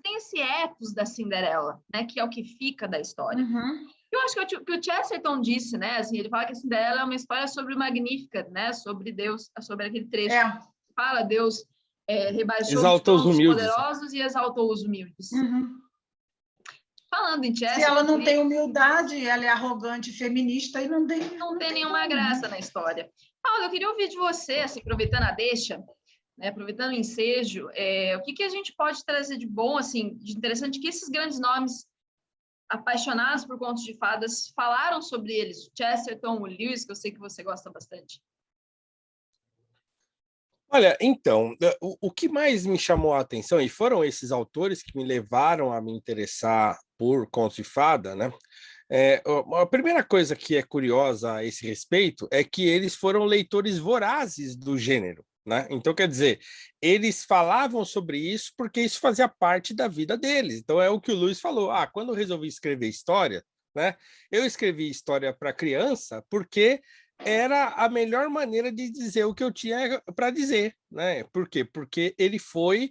tem esse ethos da Cinderela, né, que é o que fica da história. Uhum. Eu acho que o Chesterton disse, né, assim, ele fala que a Cinderela é uma história sobre o Magnificat, né, sobre Deus, sobre aquele trecho. Fala, Deus rebaixou os poderosos e exaltou os humildes. Uhum. Falando em Chesterton... Se ela não tem humildade, ela é arrogante, feminista, e não tem nenhuma graça na história. Paulo, eu queria ouvir de você, assim, aproveitando a deixa, né, aproveitando o ensejo, o que a gente pode trazer de bom, assim, de interessante, que esses grandes nomes apaixonados por contos de fadas falaram sobre eles, o Chesterton, o Lewis, que eu sei que você gosta bastante. Olha, então, o que mais me chamou a atenção, e foram esses autores que me levaram a me interessar por contos de fada, né? A primeira coisa que é curiosa a esse respeito é que eles foram leitores vorazes do gênero, né? Então, quer dizer, eles falavam sobre isso porque isso fazia parte da vida deles. Então, é o que o Luiz falou. Quando eu resolvi escrever história, né? Eu escrevi história para criança porque era a melhor maneira de dizer o que eu tinha para dizer, né? Por quê? Porque ele foi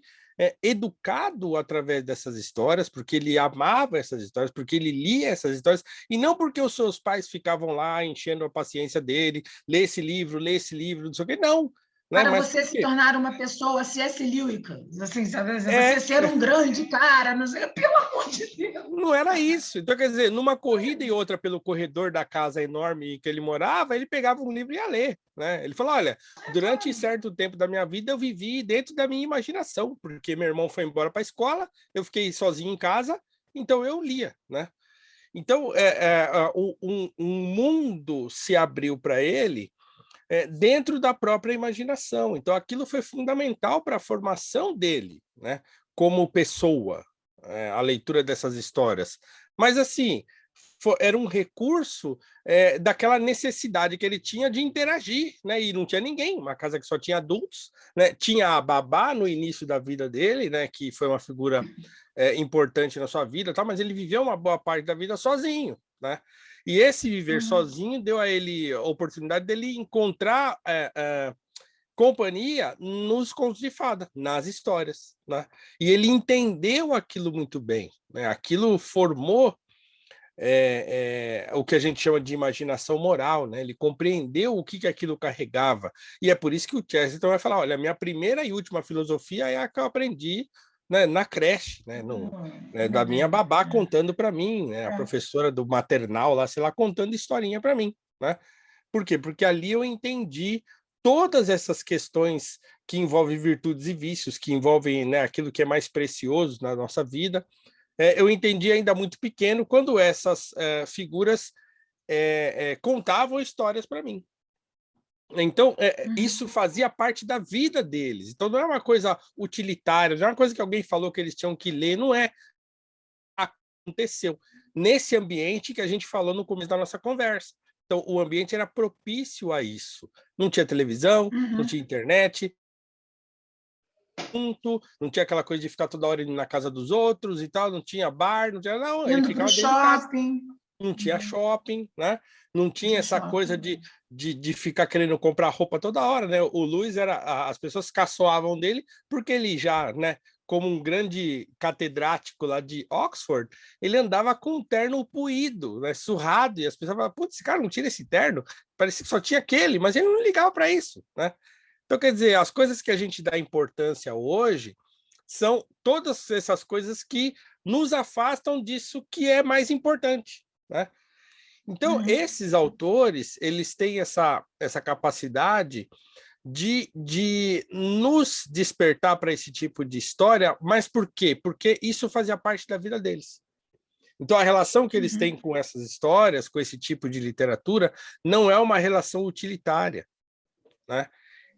educado através dessas histórias, porque ele amava essas histórias, porque ele lia essas histórias, e não porque os seus pais ficavam lá enchendo a paciência dele, lê esse livro, não sei o quê, não. Né? Para você se tornar uma pessoa C.S. Lewis, assim, sabe? Você ser um grande cara, não sei, pelo amor de Deus. Não era isso. Então, quer dizer, numa corrida e outra pelo corredor da casa enorme que ele morava, ele pegava um livro e ia ler, né? Ele falou, olha, durante certo tempo da minha vida eu vivi dentro da minha imaginação, porque meu irmão foi embora para a escola, eu fiquei sozinho em casa, então eu lia, né? Então, um mundo se abriu para ele dentro da própria imaginação. Então, aquilo foi fundamental para a formação dele, né? Como pessoa, a leitura dessas histórias. Mas, assim, era um recurso daquela necessidade que ele tinha de interagir, né? E não tinha ninguém, uma casa que só tinha adultos, né? Tinha a babá no início da vida dele, né? Que foi uma figura importante na sua vida, tá? Mas ele viveu uma boa parte da vida sozinho, né? E esse viver sozinho deu a ele a oportunidade dele encontrar companhia nos contos de fada, nas histórias, né? E ele entendeu aquilo muito bem, né? Aquilo formou o que a gente chama de imaginação moral, né? Ele compreendeu o que aquilo carregava. E é por isso que o Chesterton vai falar, olha, a minha primeira e última filosofia é a que eu aprendi, né, na creche, né, da minha babá contando para mim, né, a professora do maternal lá, sei lá, contando historinha para mim, né? Por quê? Porque ali eu entendi todas essas questões que envolvem virtudes e vícios, que envolvem, né, aquilo que é mais precioso na nossa vida. Eu entendi ainda muito pequeno quando essas figuras contavam histórias para mim. Então, isso fazia parte da vida deles. Então, não é uma coisa utilitária, não é uma coisa que alguém falou que eles tinham que ler, não é. Aconteceu nesse ambiente que a gente falou no começo da nossa conversa. Então, o ambiente era propício a isso. Não tinha televisão, não tinha internet, não tinha aquela coisa de ficar toda hora indo na casa dos outros e tal, não tinha bar, não tinha, não, ele ficava dentro de casa. Não tinha shopping, né? Não tinha essa coisa de ficar querendo comprar roupa toda hora, né? O Lewis as pessoas caçoavam dele porque ele já, né, como um grande catedrático lá de Oxford, ele andava com um terno puído, né, surrado, e as pessoas falavam, putz, esse cara não tira esse terno, parecia que só tinha aquele, mas ele não ligava para isso, né? Então, quer dizer, as coisas que a gente dá importância hoje são todas essas coisas que nos afastam disso que é mais importante, né? Então, esses autores, eles têm essa capacidade de nos despertar para esse tipo de história, mas por quê? Porque isso fazia parte da vida deles. Então, a relação que eles têm com essas histórias, com esse tipo de literatura, não é uma relação utilitária, né?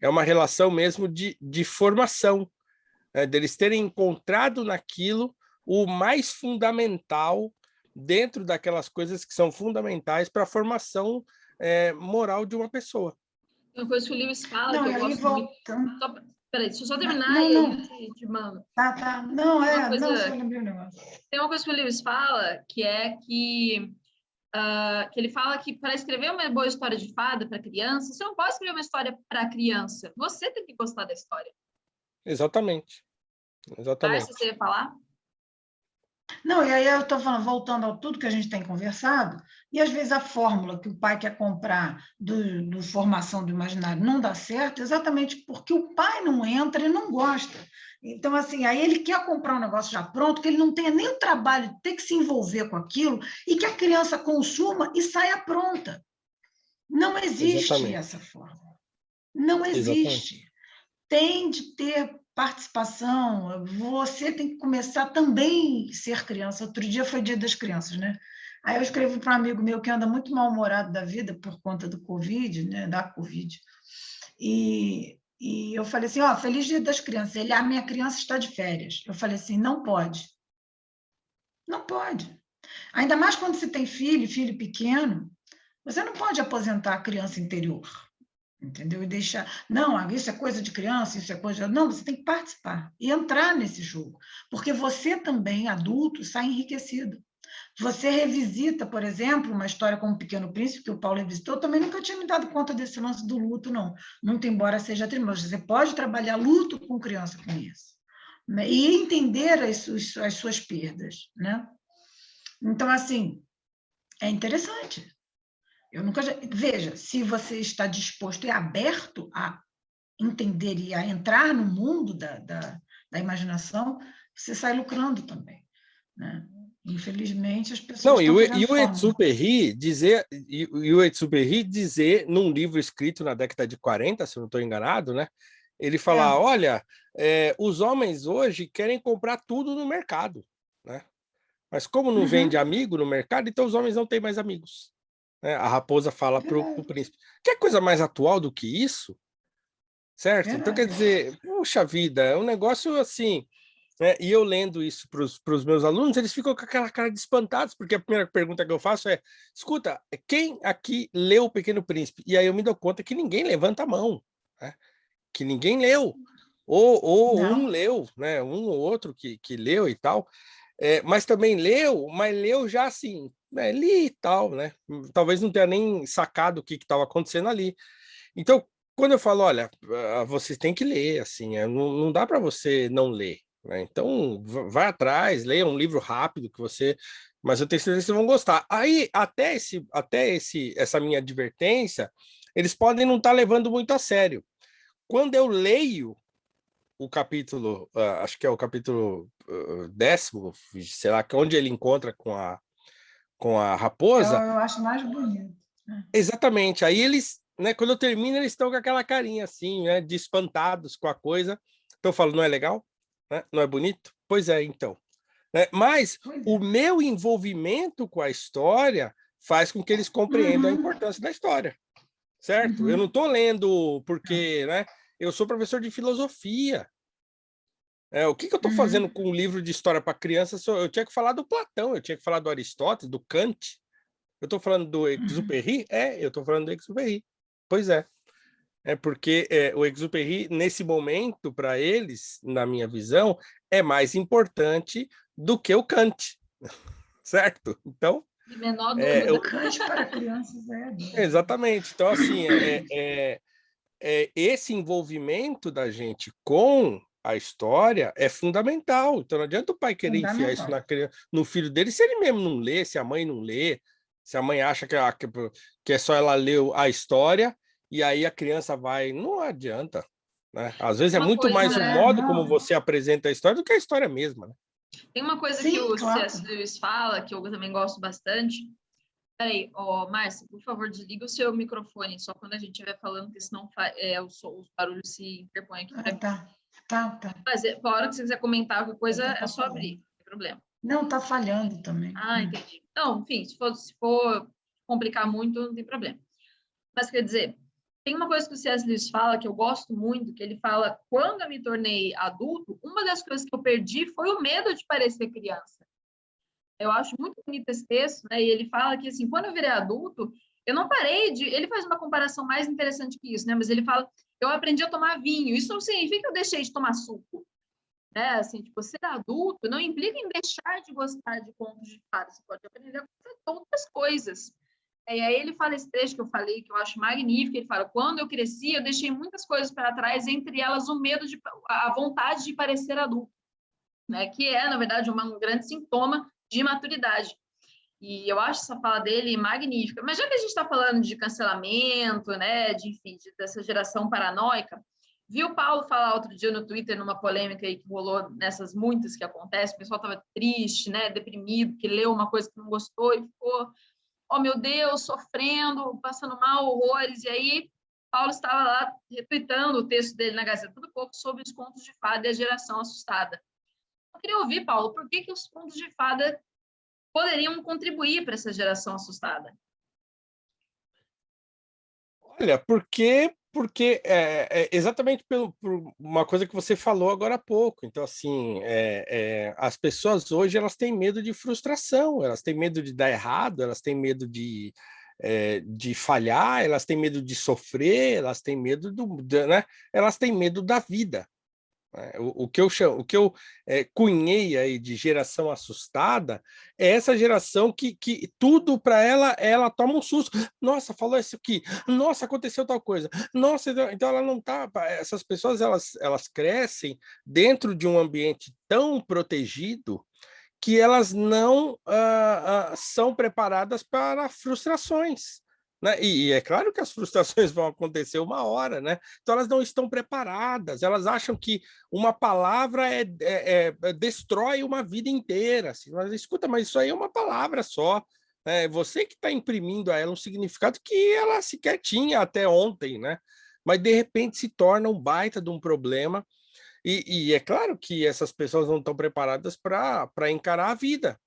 É uma relação mesmo de formação, né? Deles terem encontrado naquilo o mais fundamental dentro daquelas coisas que são fundamentais para a formação moral de uma pessoa. Uma coisa que o Lewis fala, não, que eu gosto muito... Peraí, deixa eu só terminar e aí te mando. Tá. Não, só lembrei o negócio. Tem uma coisa que o Lewis fala, que é que ele fala que para escrever uma boa história de fada para criança, você não pode escrever uma história para criança. Você tem que gostar da história. Exatamente. Você ia falar? Não, e aí eu estou falando, voltando a tudo que a gente tem conversado, e às vezes a fórmula que o pai quer comprar do formação do imaginário não dá certo, exatamente porque o pai não entra e não gosta. Então, assim, aí ele quer comprar um negócio já pronto, que ele não tenha nem o trabalho de ter que se envolver com aquilo, e que a criança consuma e saia pronta. Não existe essa fórmula. Não existe. Tem de ter participação, você tem que começar também a ser criança. Outro dia foi Dia das Crianças, né? Aí eu escrevi para um amigo meu que anda muito mal-humorado da vida por conta do Covid, né? Da Covid. E eu falei assim, feliz Dia das Crianças. Ele, a minha criança está de férias. Eu falei assim, não pode. Não pode. Ainda mais quando você tem filho pequeno, você não pode aposentar a criança interior. Entendeu? E deixar, não, isso é coisa de criança, isso é coisa... Não, você tem que participar e entrar nesse jogo, porque você também, adulto, sai enriquecido. Você revisita, por exemplo, uma história como O Pequeno Príncipe, que o Paulo revisitou, eu também nunca tinha me dado conta desse lance do luto, não. Muito embora seja triste, mas você pode trabalhar luto com criança com isso, né? E entender as suas perdas, né? Então, assim, é interessante. Eu nunca... Veja, se você está disposto e aberto a entender e a entrar no mundo da imaginação, você sai lucrando também, né? Infelizmente, as pessoas estão fazendo o Exupéry dizer, num livro escrito na década de 40, se eu não estou enganado, né? Ele fala, olha, os homens hoje querem comprar tudo no mercado, né? Mas como não vende amigo no mercado, então os homens não têm mais amigos. A raposa fala para o príncipe. Que coisa mais atual do que isso? Certo? Então, quer dizer, puxa vida, é um negócio assim, né? E eu lendo isso para os meus alunos, eles ficam com aquela cara de espantados, porque a primeira pergunta que eu faço é: escuta, quem aqui leu O Pequeno Príncipe? E aí eu me dou conta que ninguém levanta a mão, né? Que ninguém leu. Ou um leu, né? Um ou outro que leu e tal. Mas também leu, mas leu já assim, né? Li e tal, né? Talvez não tenha nem sacado o que estava acontecendo ali. Então, quando eu falo, olha, vocês têm que ler, assim, não dá para você não ler, né? Então, vai atrás, leia um livro rápido que você, mas eu tenho certeza que vocês vão gostar. Aí, essa minha advertência, eles podem não estar levando muito a sério. Quando eu leio o capítulo, acho que é o capítulo 10º, sei lá, onde ele encontra com a raposa. Eu acho mais bonito. Exatamente. Aí eles, né, quando eu termino, eles estão com aquela carinha assim, né, de espantados com a coisa. Então eu falo, não é legal? Né? Não é bonito? Pois é, então. Mas o meu envolvimento com a história faz com que eles compreendam a importância da história, certo? Eu não estou lendo porque, né, eu sou professor de filosofia. O que eu estou fazendo com um livro de história para crianças? Eu tinha que falar do Platão, eu tinha que falar do Aristóteles, do Kant. Eu estou falando do Exupéry? Eu estou falando do Exupéry. Pois é. É porque o Exupéry, nesse momento, para eles, na minha visão, é mais importante do que o Kant, certo? Então... De menor dúvida. O Kant para crianças Exatamente. Então, assim, esse envolvimento da gente com a história é fundamental. Então, não adianta o pai querer enfiar isso no filho dele se ele mesmo não lê, se a mãe não lê, se a mãe acha que é só ela ler a história e aí a criança vai. Não adianta. Né? Às vezes é muito mais o modo como você apresenta a história do que a história mesma. Né? Tem uma coisa que o C.S. Lewis fala, que eu também gosto bastante. Peraí, Márcia, por favor, desliga o seu microfone, só quando a gente estiver falando, porque senão os barulhos se interpõem aqui. Tá. Mas a hora que você quiser comentar alguma coisa, é só abrir, não tem problema. Não, tá falhando também. Entendi. Não, enfim, se for complicar muito, não tem problema. Mas, quer dizer, tem uma coisa que o C.S. Lewis fala, que eu gosto muito, que ele fala, quando eu me tornei adulto, uma das coisas que eu perdi foi o medo de parecer criança. Eu acho muito bonito esse texto, né? E ele fala que, assim, quando eu virei adulto, eu não parei de... Ele faz uma comparação mais interessante que isso, né? Mas ele fala, eu aprendi a tomar vinho. Isso não significa que eu deixei de tomar suco. Né? Assim, tipo, ser adulto não implica em deixar de gostar de contos de fadas. Você pode aprender a gostar de outras coisas. E aí ele fala esse trecho que eu falei, que eu acho magnífico. Ele fala, quando eu cresci, eu deixei muitas coisas para trás, entre elas o medo, a vontade de parecer adulto. Né? Que é, na verdade, um grande sintoma de maturidade. E eu acho essa fala dele magnífica. Mas já que a gente está falando de cancelamento, né, dessa geração paranoica, viu o Paulo falar outro dia no Twitter, numa polêmica aí que rolou nessas muitas que acontecem, o pessoal estava triste, né, deprimido, que leu uma coisa que não gostou e ficou, oh meu Deus, sofrendo, passando mal, horrores. E aí Paulo estava lá retweetando o texto dele na Gazeta do Povo sobre os contos de fada e a geração assustada. Eu queria ouvir, Paulo, por que os contos de fada poderiam contribuir para essa geração assustada? Olha, porque exatamente por uma coisa que você falou agora há pouco. Então, assim, as pessoas hoje elas têm medo de frustração, elas têm medo de dar errado, elas têm medo de falhar, elas têm medo de sofrer, elas têm medo né? Elas têm medo da vida. O que eu cunhei aí de geração assustada é essa geração que tudo para ela toma um susto. Nossa, falou isso aqui. Nossa, aconteceu tal coisa. Nossa, então ela não tá. Essas pessoas elas crescem dentro de um ambiente tão protegido que elas não são preparadas para frustrações. Né? E é claro que as frustrações vão acontecer uma hora, né? Então elas não estão preparadas, elas acham que uma palavra destrói uma vida inteira. Assim, mas escuta, mas isso aí é uma palavra só. É você que está imprimindo a ela um significado que ela sequer tinha até ontem, né? Mas de repente se torna um baita de um problema. E é claro que essas pessoas não estão preparadas para encarar a vida.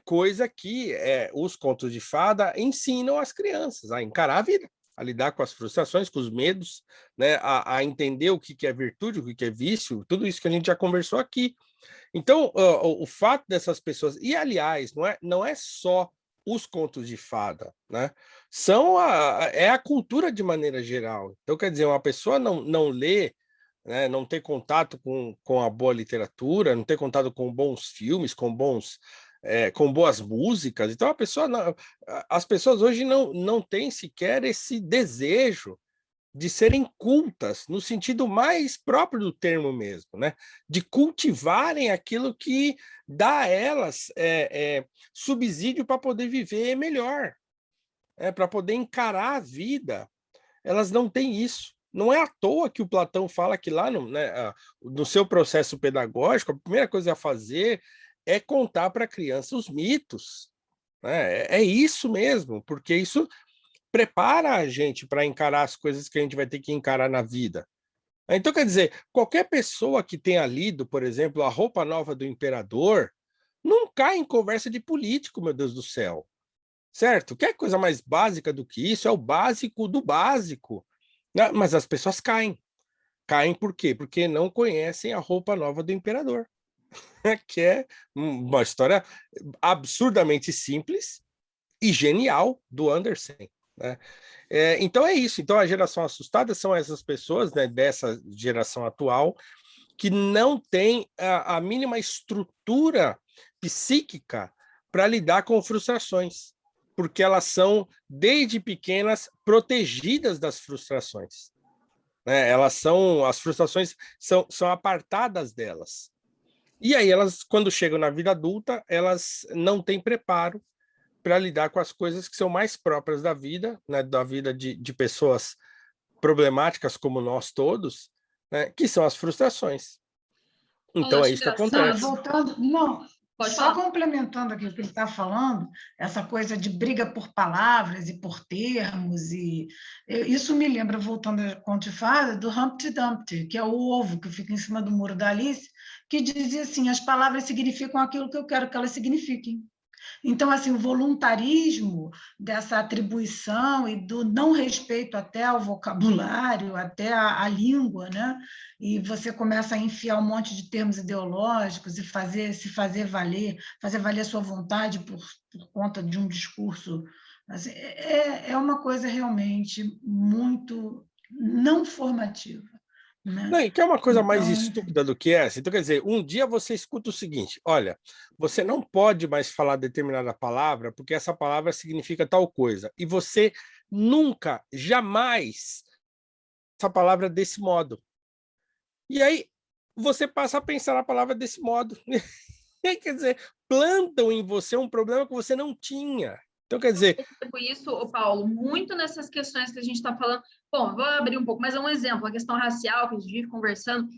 Coisa que os contos de fada ensinam as crianças a encarar a vida, a lidar com as frustrações, com os medos, né? A entender o que é virtude, o que é vício, tudo isso que a gente já conversou aqui. Então, o fato dessas pessoas... E, aliás, não é só os contos de fada, né? É a cultura de maneira geral. Então, quer dizer, uma pessoa não lê, né, não ter contato com a boa literatura, não ter contato com bons filmes, com boas músicas. Então, as pessoas hoje não têm sequer esse desejo de serem cultas, no sentido mais próprio do termo mesmo, né? De cultivarem aquilo que dá a elas subsídio para poder viver melhor, para poder encarar a vida. Elas não têm isso. Não é à toa que o Platão fala que lá no seu processo pedagógico, a primeira coisa a fazer é contar para a criança os mitos. Né? É isso mesmo, porque isso prepara a gente para encarar as coisas que a gente vai ter que encarar na vida. Então, quer dizer, qualquer pessoa que tenha lido, por exemplo, A Roupa Nova do Imperador, não cai em conversa de político, meu Deus do céu. Certo? Quer coisa mais básica do que isso? É o básico do básico. Mas as pessoas caem. Caem por quê? Porque não conhecem A Roupa Nova do Imperador. Que é uma história absurdamente simples e genial do Andersen. Né? Então é isso. Então a geração assustada são essas pessoas, né, dessa geração atual que não tem a mínima estrutura psíquica para lidar com frustrações, porque elas são desde pequenas protegidas das frustrações. Né? As frustrações são apartadas delas. E aí elas, quando chegam na vida adulta, elas não têm preparo para lidar com as coisas que são mais próprias da vida, né, da vida de pessoas problemáticas como nós todos, né, que são as frustrações. Então é isso que acontece. Voltando, só complementando aqui o que ele está falando, essa coisa de briga por palavras e por termos, isso me lembra, voltando a conto de fada, do Humpty Dumpty, que é o ovo que fica em cima do muro da Alice, que dizia assim, as palavras significam aquilo que eu quero que elas signifiquem. Então, assim, o voluntarismo dessa atribuição e do não respeito até ao vocabulário, até a língua, né? E você começa a enfiar um monte de termos ideológicos e se fazer valer a sua vontade por conta de um discurso. Assim, é uma coisa realmente muito não formativa. Né? Não, e que é uma coisa mais estúpida do que essa. Então, quer dizer, um dia você escuta o seguinte: olha, você não pode mais falar determinada palavra porque essa palavra significa tal coisa. E você nunca, jamais, essa palavra desse modo. E aí você passa a pensar a palavra desse modo. Quer dizer, plantam em você um problema que você não tinha. Então, quer dizer... Eu percebo isso, Paulo, muito nessas questões que a gente está falando. Bom, vou abrir um pouco, mas é um exemplo, a questão racial que a gente vive conversando.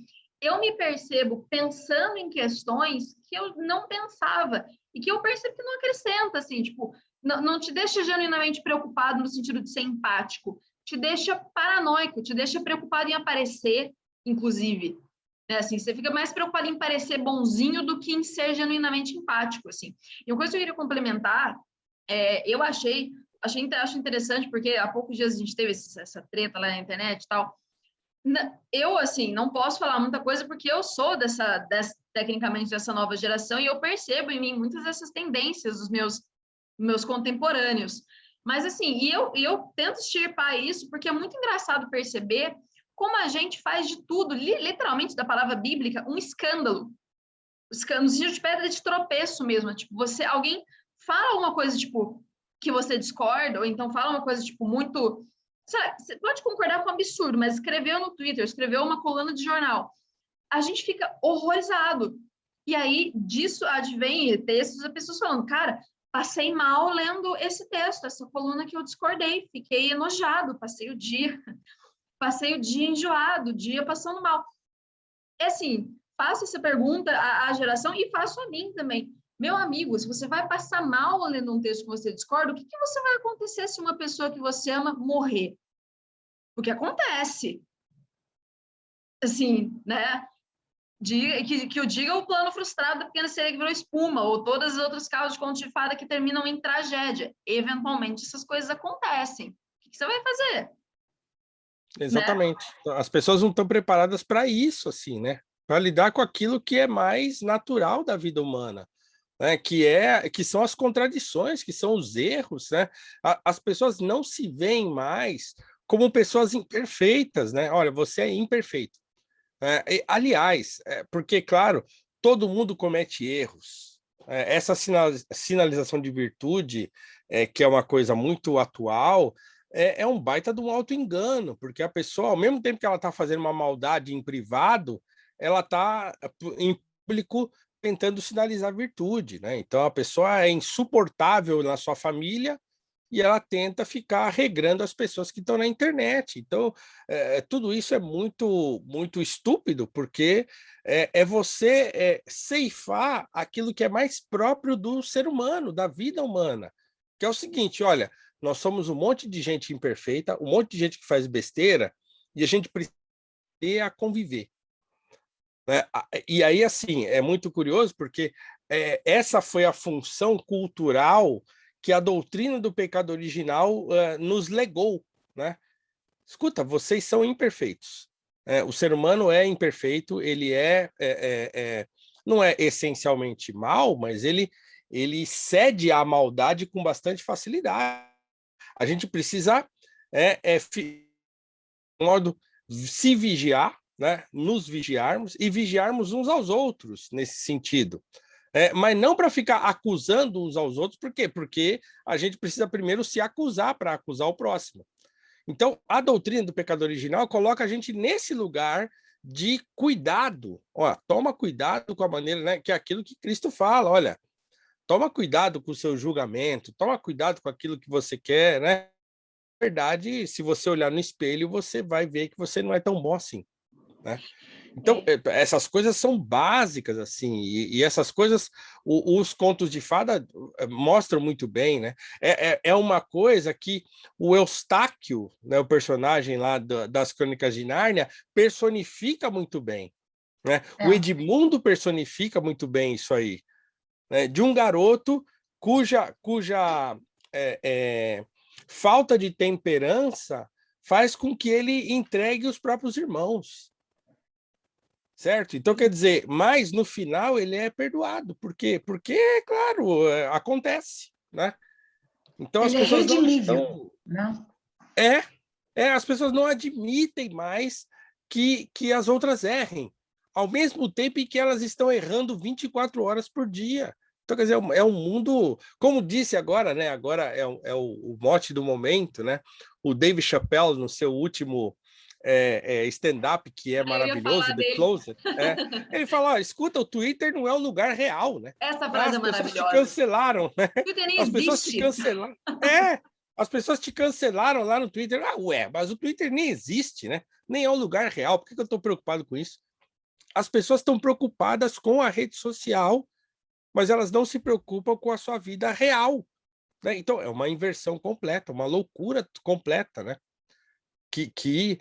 Eu me percebo pensando em questões que eu não pensava e que eu percebo que não acrescenta, assim, tipo, não te deixa genuinamente preocupado no sentido de ser empático, te deixa paranoico, te deixa preocupado em aparecer, inclusive. Né, assim, você fica mais preocupado em parecer bonzinho do que em ser genuinamente empático, assim. E uma coisa que eu queria complementar, eu acho interessante, porque há poucos dias a gente teve essa treta lá na internet e tal. Eu, assim, não posso falar muita coisa porque eu sou tecnicamente dessa nova geração e eu percebo em mim muitas dessas tendências dos meus contemporâneos. Mas, assim, eu tento extirpar isso porque é muito engraçado perceber como a gente faz de tudo, literalmente da palavra bíblica, um escândalo. No sentido de pedra de tropeço mesmo. Tipo, alguém fala uma coisa, tipo, que você discorda, ou então fala uma coisa, tipo, muito... Sabe, você pode concordar com um absurdo, mas escreveu no Twitter, escreveu uma coluna de jornal. A gente fica horrorizado. E aí, disso advém textos das pessoas falando, cara, passei mal lendo esse texto, essa coluna que eu discordei, fiquei enojado, passei o dia enjoado, o dia passando mal. É assim, faço essa pergunta à geração e faço a mim também. Meu amigo, se você vai passar mal lendo um texto que você discorda, o que você vai acontecer se uma pessoa que você ama morrer? Porque acontece. Assim, né? Que eu diga o plano frustrado da pequena sereia que virou espuma, ou todas as outras causas de conto de fada que terminam em tragédia. Eventualmente, essas coisas acontecem. O que você vai fazer? Exatamente. Né? As pessoas não estão preparadas para isso, assim, né? para lidar com aquilo que é mais natural da vida humana, né? Que são as contradições, que são os erros, né? As pessoas não se veem mais como pessoas imperfeitas, né? Olha, você é imperfeito. Aliás, porque, claro, todo mundo comete erros. Essa sinalização de virtude, que é uma coisa muito atual, é um baita de um auto-engano, porque a pessoa, ao mesmo tempo que ela está fazendo uma maldade em privado, ela está em público tentando sinalizar virtude, né? Então a pessoa é insuportável na sua família e ela tenta ficar regrando as pessoas que estão na internet. Então, tudo isso é muito estúpido, porque você ceifar aquilo que é mais próprio do ser humano, da vida humana, que é o seguinte, olha, nós somos um monte de gente imperfeita, um monte de gente que faz besteira, e a gente precisa a conviver. Né? E aí, assim, é muito curioso, porque essa foi a função cultural que a doutrina do pecado original nos legou, né? Escuta, vocês são imperfeitos. O ser humano é imperfeito, ele não é essencialmente mal, mas ele cede à maldade com bastante facilidade. A gente precisa, de modo, se vigiar, né? Nos vigiarmos e vigiarmos uns aos outros nesse sentido. Mas não para ficar acusando uns aos outros, por quê? Porque a gente precisa primeiro se acusar para acusar o próximo. Então, a doutrina do pecado original coloca a gente nesse lugar de cuidado. Ó, toma cuidado com a maneira, né, que é aquilo que Cristo fala, olha, toma cuidado com o seu julgamento, toma cuidado com aquilo que você quer, né? Na verdade, se você olhar no espelho, você vai ver que você não é tão bom assim, né? Então, essas coisas são básicas, assim, e essas coisas, os contos de fada mostram muito bem, né? É uma coisa que o Eustáquio, né, o personagem lá das Crônicas de Nárnia, personifica muito bem, né? O Edmundo personifica muito bem isso aí, né? De um garoto cuja falta de temperança faz com que ele entregue os próprios irmãos. Certo? Então, quer dizer, mas no final ele é perdoado. Por quê? Porque, claro, acontece, né? Então as Ele é pessoas não redimível, estão. né? As pessoas não admitem mais que as outras errem, ao mesmo tempo em que elas estão errando 24 horas por dia. Então, quer dizer, é um mundo, como disse agora, né? Agora o mote do momento, né? O Dave Chappelle, no seu último stand-up, que é maravilhoso, The Closet, ele fala: escuta, o Twitter não é um lugar real, né? Essa frase As é pessoas te maravilhosa. cancelaram, né? O Twitter nem As pessoas te existe. cancelaram. As pessoas te cancelaram lá no Twitter. Mas o Twitter nem existe, né? Nem é um lugar real. Por que eu estou preocupado com isso? As pessoas estão preocupadas com a rede social, mas elas não se preocupam com a sua vida real, né? Então, é uma inversão completa, uma loucura completa, né? Que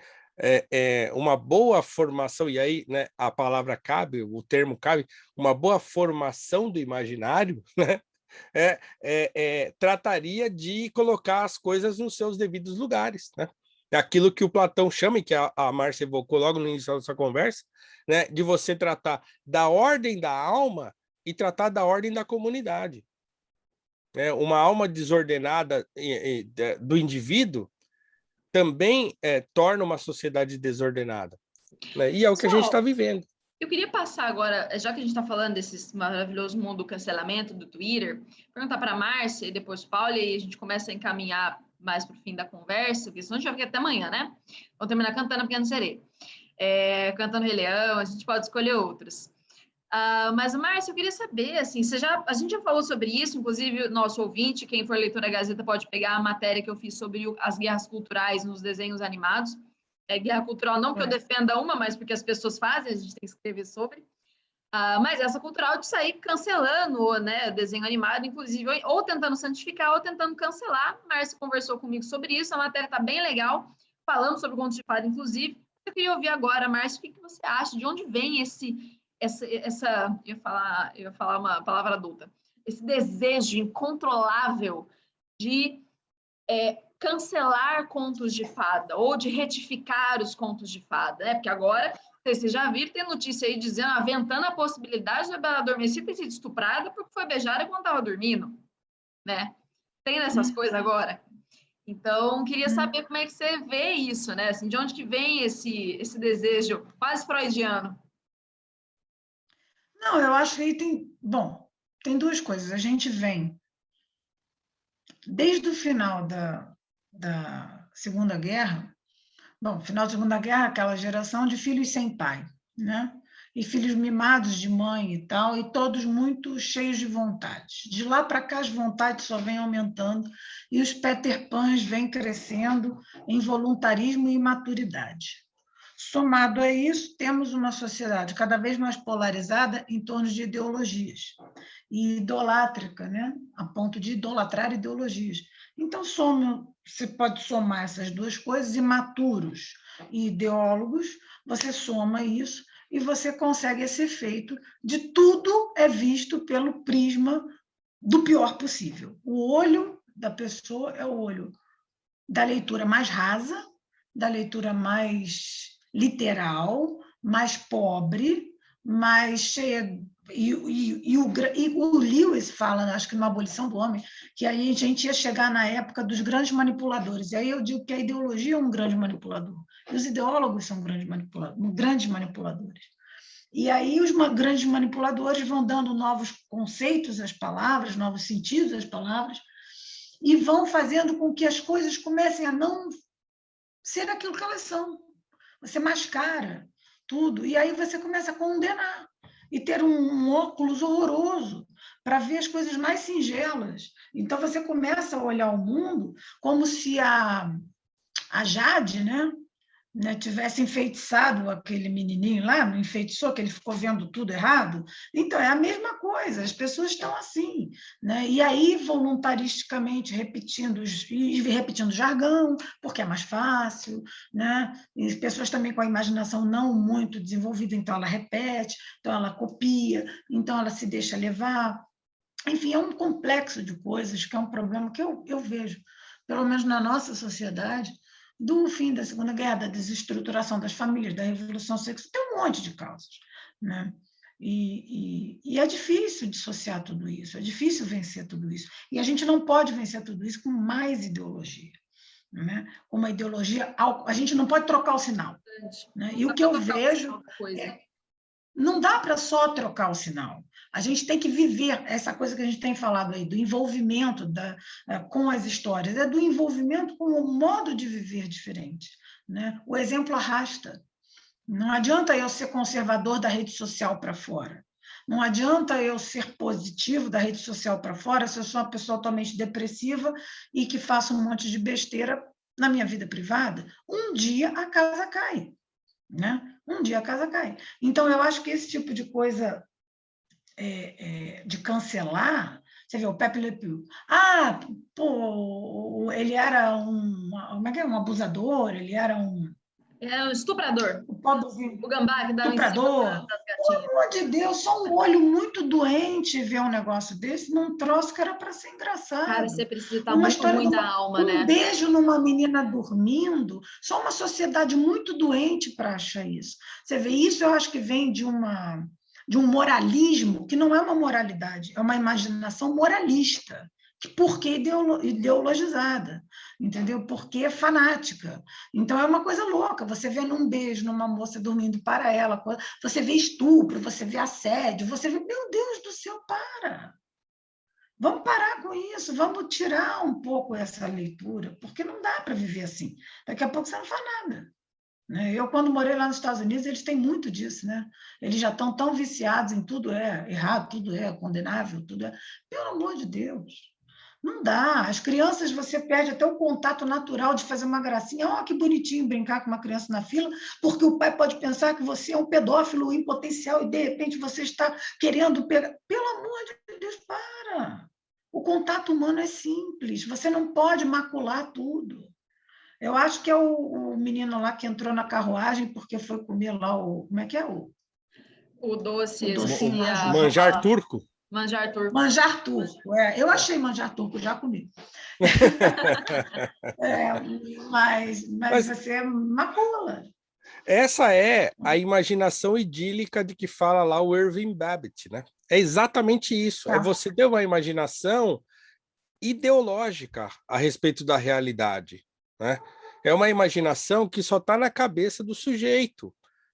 é uma boa formação, e aí, né, a palavra cabe, o termo cabe, uma boa formação do imaginário, né? Trataria de colocar as coisas nos seus devidos lugares, né? Aquilo que o Platão chama, e que a Márcia evocou logo no início da nossa conversa, né? De você tratar da ordem da alma e tratar da ordem da comunidade. Uma alma desordenada do indivíduo também torna uma sociedade desordenada, né? E é o que a gente está vivendo. Eu queria passar agora, já que a gente está falando desse maravilhoso mundo do cancelamento do Twitter, perguntar para a Márcia e depois para o Paulo, e a gente começa a encaminhar mais para o fim da conversa, porque senão a gente vai ficar até amanhã, né? Vamos terminar cantando Pequeno Sereia, cantando Rei Leão, a gente pode escolher outros. Mas, Márcia, eu queria saber, assim, a gente já falou sobre isso, inclusive o nosso ouvinte, quem for leitor da Gazeta, pode pegar a matéria que eu fiz sobre as guerras culturais nos desenhos animados. Guerra cultural não que eu defenda uma, mas porque as pessoas fazem, a gente tem que escrever sobre. Mas essa cultural de sair cancelando, né, desenho animado, inclusive, ou tentando santificar ou tentando cancelar. A Márcia conversou comigo sobre isso, a matéria está bem legal, falando sobre contos de fada, inclusive. Eu queria ouvir agora, Márcia, o que você acha? De onde vem essa eu ia falar uma palavra adulta, esse desejo incontrolável de cancelar contos de fada ou de retificar os contos de fada, né? Porque agora sei se vocês já viram, tem notícia aí dizendo, aventando a possibilidade da Bela Adormecida ter sido estuprada porque foi beijada quando estava dormindo, né? Tem nessas coisas agora. Então, queria saber como é que você vê isso, né? Assim, de onde que vem esse desejo quase freudiano? Não, eu acho que aí tem duas coisas. A gente vem, desde o final da Segunda Guerra, final da Segunda Guerra, aquela geração de filhos sem pai, né? E filhos mimados de mãe e tal, e todos muito cheios de vontades. De lá para cá, as vontades só vêm aumentando e os Peter Pans vêm crescendo em voluntarismo e imaturidade. Somado a isso, temos uma sociedade cada vez mais polarizada em torno de ideologias e idolátrica, né? A ponto de idolatrar ideologias. Então, você pode somar essas duas coisas, imaturos e ideólogos, você soma isso e você consegue esse efeito de tudo é visto pelo prisma do pior possível. O olho da pessoa é o olho da leitura mais rasa, da leitura mais literal, mais pobre, mais cheia. E o Lewis fala, acho que na Abolição do Homem, que a gente ia chegar na época dos grandes manipuladores. E aí eu digo que a ideologia é um grande manipulador. E os ideólogos são grandes manipuladores. E aí os grandes manipuladores vão dando novos conceitos às palavras, novos sentidos às palavras, e vão fazendo com que as coisas comecem a não ser aquilo que elas são. Você mascara tudo, e aí você começa a condenar e ter um óculos horroroso para ver as coisas mais singelas. Então, você começa a olhar o mundo como se a Jade, né, tivesse enfeitiçado aquele menininho lá, não enfeitiçou, que ele ficou vendo tudo errado. Então, é a mesma coisa, as pessoas estão assim, né? E aí, voluntaristicamente, repetindo jargão, porque é mais fácil, né? E as pessoas também com a imaginação não muito desenvolvida, então ela repete, então ela copia, então ela se deixa levar. Enfim, é um complexo de coisas, que é um problema que eu vejo, pelo menos na nossa sociedade, do fim da Segunda Guerra, da desestruturação das famílias, da Revolução Sexual, tem um monte de causas, né? E é difícil dissociar tudo isso, é difícil vencer tudo isso. E a gente não pode vencer tudo isso com mais ideologia, né? Uma ideologia, a gente não pode trocar o sinal, né? E o que eu vejo não dá para só trocar o sinal. A gente tem que viver essa coisa que a gente tem falado aí, do envolvimento com as histórias, é do envolvimento com o modo de viver diferente, né? O exemplo arrasta. Não adianta eu ser conservador da rede social para fora. Não adianta eu ser positivo da rede social para fora se eu sou uma pessoa totalmente depressiva e que faço um monte de besteira na minha vida privada. Um dia a casa cai, né? Um dia a casa cai. Então, eu acho que esse tipo de coisa de cancelar, você vê o Pepe Le Pew. Ele era um abusador, ele era um estuprador. O gambá que dava estuprador. Em cima das gatinhas. Pelo amor de Deus, só um olho muito doente ver um negócio desse num troço que era para ser engraçado. Cara, você precisa estar muito ruim da alma, né? Um beijo numa menina dormindo, só uma sociedade muito doente para achar isso. Você vê, isso eu acho que vem de um moralismo que não é uma moralidade, é uma imaginação moralista, porque ideologizada, entendeu? Porque é fanática. Então, é uma coisa louca. Você vê num beijo, numa moça dormindo para ela, você vê estupro, você vê assédio, você vê... Meu Deus do céu, para! Vamos parar com isso, vamos tirar um pouco essa leitura, porque não dá para viver assim. Daqui a pouco você não faz nada. Eu, quando morei lá nos Estados Unidos, eles têm muito disso, né? Eles já estão tão viciados em tudo é errado, tudo é condenável, tudo é... Pelo amor de Deus! Não dá. As crianças, você perde até o contato natural de fazer uma gracinha. Oh, que bonitinho brincar com uma criança na fila, porque o pai pode pensar que você é um pedófilo em potencial e, de repente, você está querendo pegar... Pelo amor de Deus, para! O contato humano é simples. Você não pode macular tudo. Eu acho que é o menino lá que entrou na carruagem porque foi comer lá o... Como é que é? O doce. O docinho lá. Manjar turco? Manjar turco. Manjar turco, eu achei manjar turco, já comi. Mas você macula. Essa é a imaginação idílica de que fala lá o Irving Babbitt, né? É exatamente isso. É Tá. você ter uma imaginação ideológica a respeito da realidade, né? É uma imaginação que só está na cabeça do sujeito,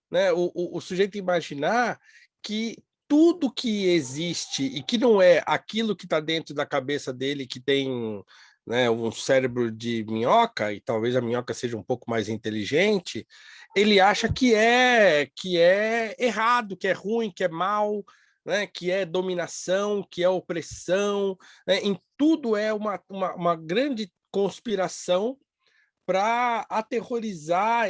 né? O sujeito imaginar que tudo que existe e que não é aquilo que está dentro da cabeça dele, que tem, né, um cérebro de minhoca, e talvez a minhoca seja um pouco mais inteligente, ele acha que é errado, que é ruim, que é mal, né, que é dominação, que é opressão, né, em tudo é uma grande conspiração para aterrorizar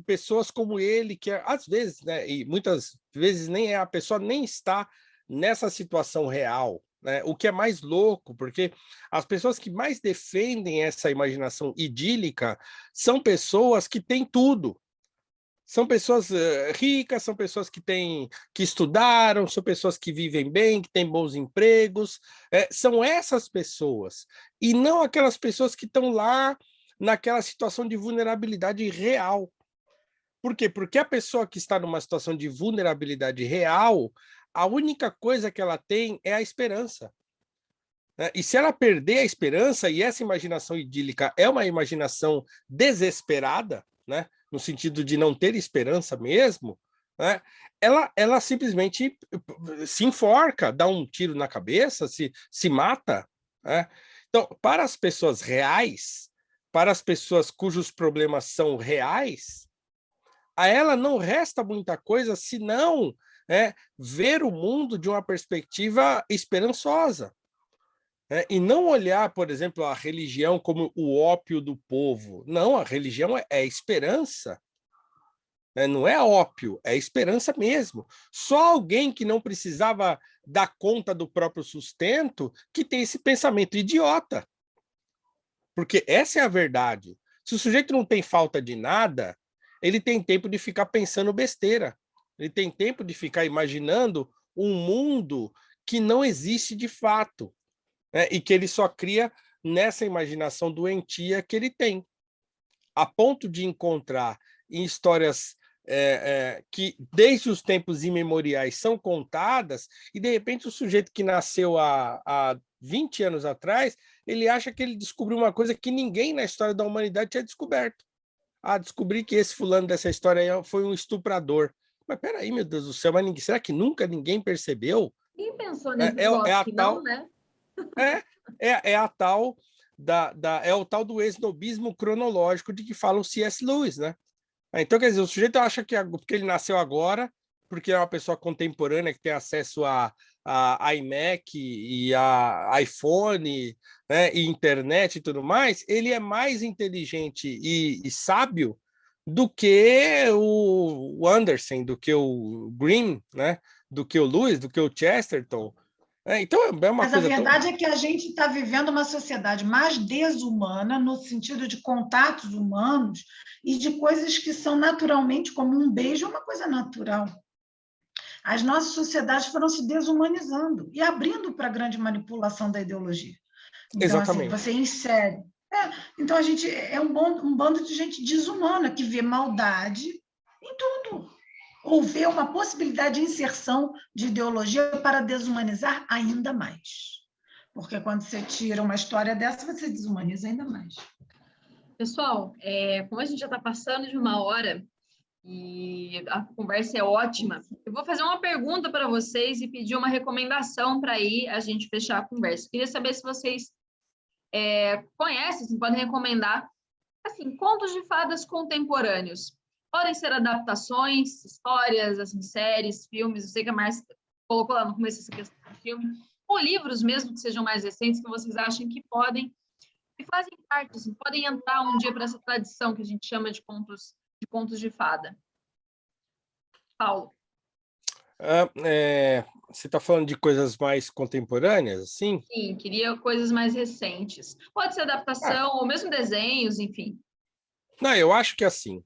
pessoas como ele, que às vezes, né, e muitas vezes nem é a pessoa nem está nessa situação real, né? O que é mais louco, porque as pessoas que mais defendem essa imaginação idílica são pessoas que têm tudo. São pessoas ricas, são pessoas que estudaram, são pessoas que vivem bem, que têm bons empregos. São essas pessoas, e não aquelas pessoas que estão lá naquela situação de vulnerabilidade real. Por quê? Porque a pessoa que está numa situação de vulnerabilidade real, a única coisa que ela tem é a esperança, né? E se ela perder a esperança, e essa imaginação idílica é uma imaginação desesperada, né? No sentido de não ter esperança mesmo, né? Ela simplesmente se enforca, dá um tiro na cabeça, se mata, né? Então, para as pessoas reais, para as pessoas cujos problemas são reais, a ela não resta muita coisa senão ver o mundo de uma perspectiva esperançosa, né? E não olhar, por exemplo, a religião como o ópio do povo. Não, a religião é esperança, né? Não é ópio, é esperança mesmo. Só alguém que não precisava dar conta do próprio sustento que tem esse pensamento idiota. Porque essa é a verdade. Se o sujeito não tem falta de nada, ele tem tempo de ficar pensando besteira. Ele tem tempo de ficar imaginando um mundo que não existe de fato, né? E que ele só cria nessa imaginação doentia que ele tem, a ponto de encontrar em histórias que desde os tempos imemoriais são contadas, e de repente o sujeito que nasceu há 20 anos atrás, ele acha que ele descobriu uma coisa que ninguém na história da humanidade tinha descoberto. Descobri que esse fulano dessa história aí foi um estuprador. Mas peraí, meu Deus do céu, mas será que nunca ninguém percebeu? Quem pensou É, nesse é, é negócio a que tal, não, né? é a tal é o tal do esnobismo cronológico de que fala o C.S. Lewis, né? Então, quer dizer, o sujeito acha que porque ele nasceu agora, porque é uma pessoa contemporânea que tem acesso a iMac e a iPhone, né, e internet e tudo mais, ele é mais inteligente e sábio do que o Anderson, do que o Green, né, do que o Lewis, do que o Chesterton. Então, é uma Mas a coisa tão... verdade é que a gente está vivendo uma sociedade mais desumana, no sentido de contatos humanos e de coisas que são naturalmente, como um beijo, uma coisa natural. As nossas sociedades foram se desumanizando e abrindo para a grande manipulação da ideologia. Então, assim, Exatamente. você insere. Então, a gente é um bando de gente desumana que vê maldade em tudo. Ou vê uma possibilidade de inserção de ideologia para desumanizar ainda mais. Porque quando você tira uma história dessa, você desumaniza ainda mais. Pessoal, como a gente já está passando de 1 hora e a conversa é ótima, eu vou fazer uma pergunta para vocês e pedir uma recomendação para aí a gente fechar a conversa. Queria saber se vocês conhecem, se podem recomendar, assim, contos de fadas contemporâneos. Podem ser adaptações, histórias, assim, séries, filmes. Eu sei que a Márcia colocou lá no começo essa questão do filme. Ou livros mesmo que sejam mais recentes, que vocês acham que podem e fazem parte, assim, podem entrar um dia para essa tradição que a gente chama de contos de fada. Paulo. Você está falando de coisas mais contemporâneas, assim? Sim, queria coisas mais recentes. Pode ser adaptação, ou mesmo desenhos, enfim. Não, eu acho que assim,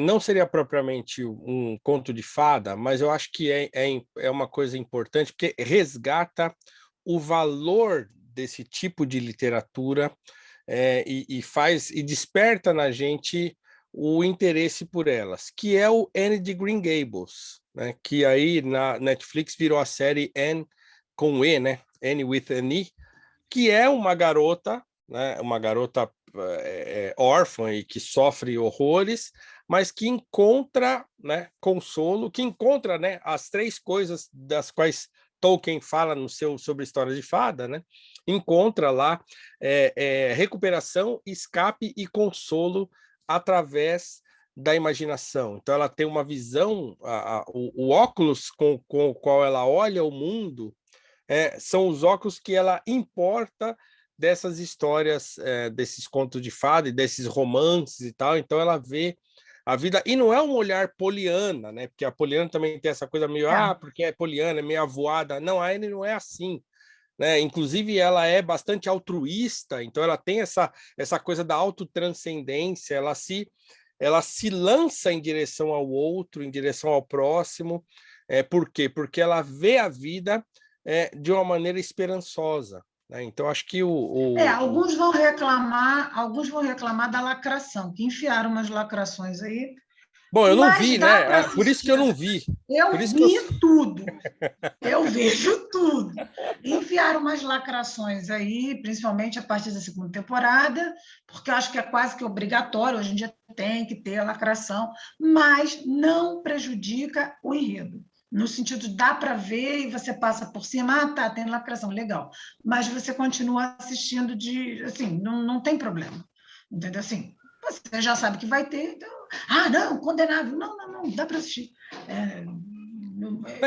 não seria propriamente um conto de fada, mas eu acho que é uma coisa importante, porque resgata o valor desse tipo de literatura e desperta na gente o interesse por elas, que é o Anne de Green Gables, né? Que aí na Netflix virou a série Anne com E, né? Anne with an E, que é uma garota, né? Uma garota órfã e que sofre horrores, mas que encontra, né, consolo, que encontra, né, as três coisas das quais Tolkien fala no seu sobre histórias de fada, né? Encontra lá recuperação, escape e consolo através da imaginação. Então, ela tem uma visão, o óculos com o qual ela olha o mundo são os óculos que ela importa dessas histórias, desses contos de fada e desses romances e tal. Então, ela vê a vida, e não é um olhar poliana, né? Porque a poliana também tem essa coisa meio, porque é poliana, é meio avoada. Não, a Anne não é assim. Né? Inclusive, ela é bastante altruísta, então ela tem essa coisa da autotranscendência, ela se lança em direção ao outro, em direção ao próximo. Por quê? Porque ela vê a vida de uma maneira esperançosa. Né? Então, acho que alguns vão reclamar da lacração, que enfiaram umas lacrações aí. Bom, eu não vi, né? Por isso que eu não vi. Eu vi tudo. Eu vejo tudo. Enfiaram umas lacrações aí, principalmente a partir da segunda temporada, porque eu acho que é quase que obrigatório, hoje em dia tem que ter a lacração, mas não prejudica o enredo. No sentido, dá para ver e você passa por cima, tá, tem lacração, legal. Mas você continua assistindo assim, não tem problema. Entendeu? Assim, você já sabe que vai ter, então... não, condenável. Não, dá para assistir.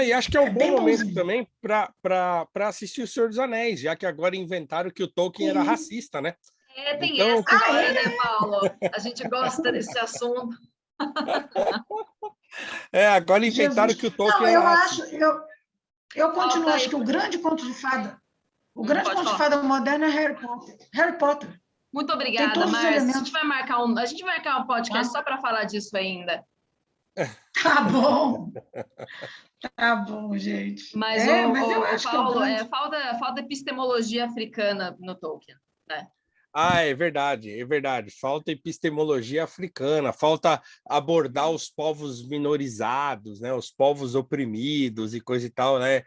E acho que é um bom momento também para assistir O Senhor dos Anéis, já que agora inventaram que o Tolkien era racista, né? Tem então, essa história, né, Paulo? A gente gosta desse assunto. Agora inventaram que o Tolkien era racista. Eu continuo, acho que o grande conto de fada, moderno é Harry Potter. Muito obrigada, Márcia. A gente vai marcar um podcast só para falar disso ainda. Tá bom. Tá bom, gente. Mas eu acho Paulo, que falta epistemologia africana no Tolkien, né? É verdade. Falta epistemologia africana, falta abordar os povos minorizados, né? Os povos oprimidos e coisa e tal, né?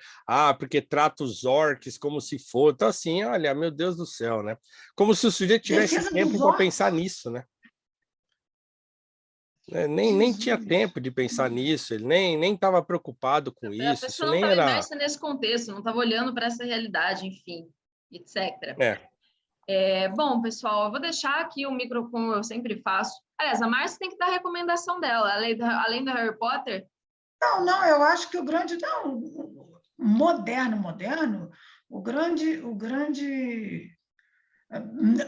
Porque trata os orcs como se for. Então, assim, olha, meu Deus do céu, né? Como se o sujeito tivesse tempo para pensar nisso, né? Nem tinha tempo de pensar nisso, ele nem estava preocupado com isso. A pessoa não estava imersa nesse contexto, não estava olhando para essa realidade, enfim, etc. Bom, pessoal, eu vou deixar aqui o micro, como eu sempre faço. Aliás, a Márcia tem que dar a recomendação dela, além do Harry Potter. Não, eu acho que o grande... moderno, o grande...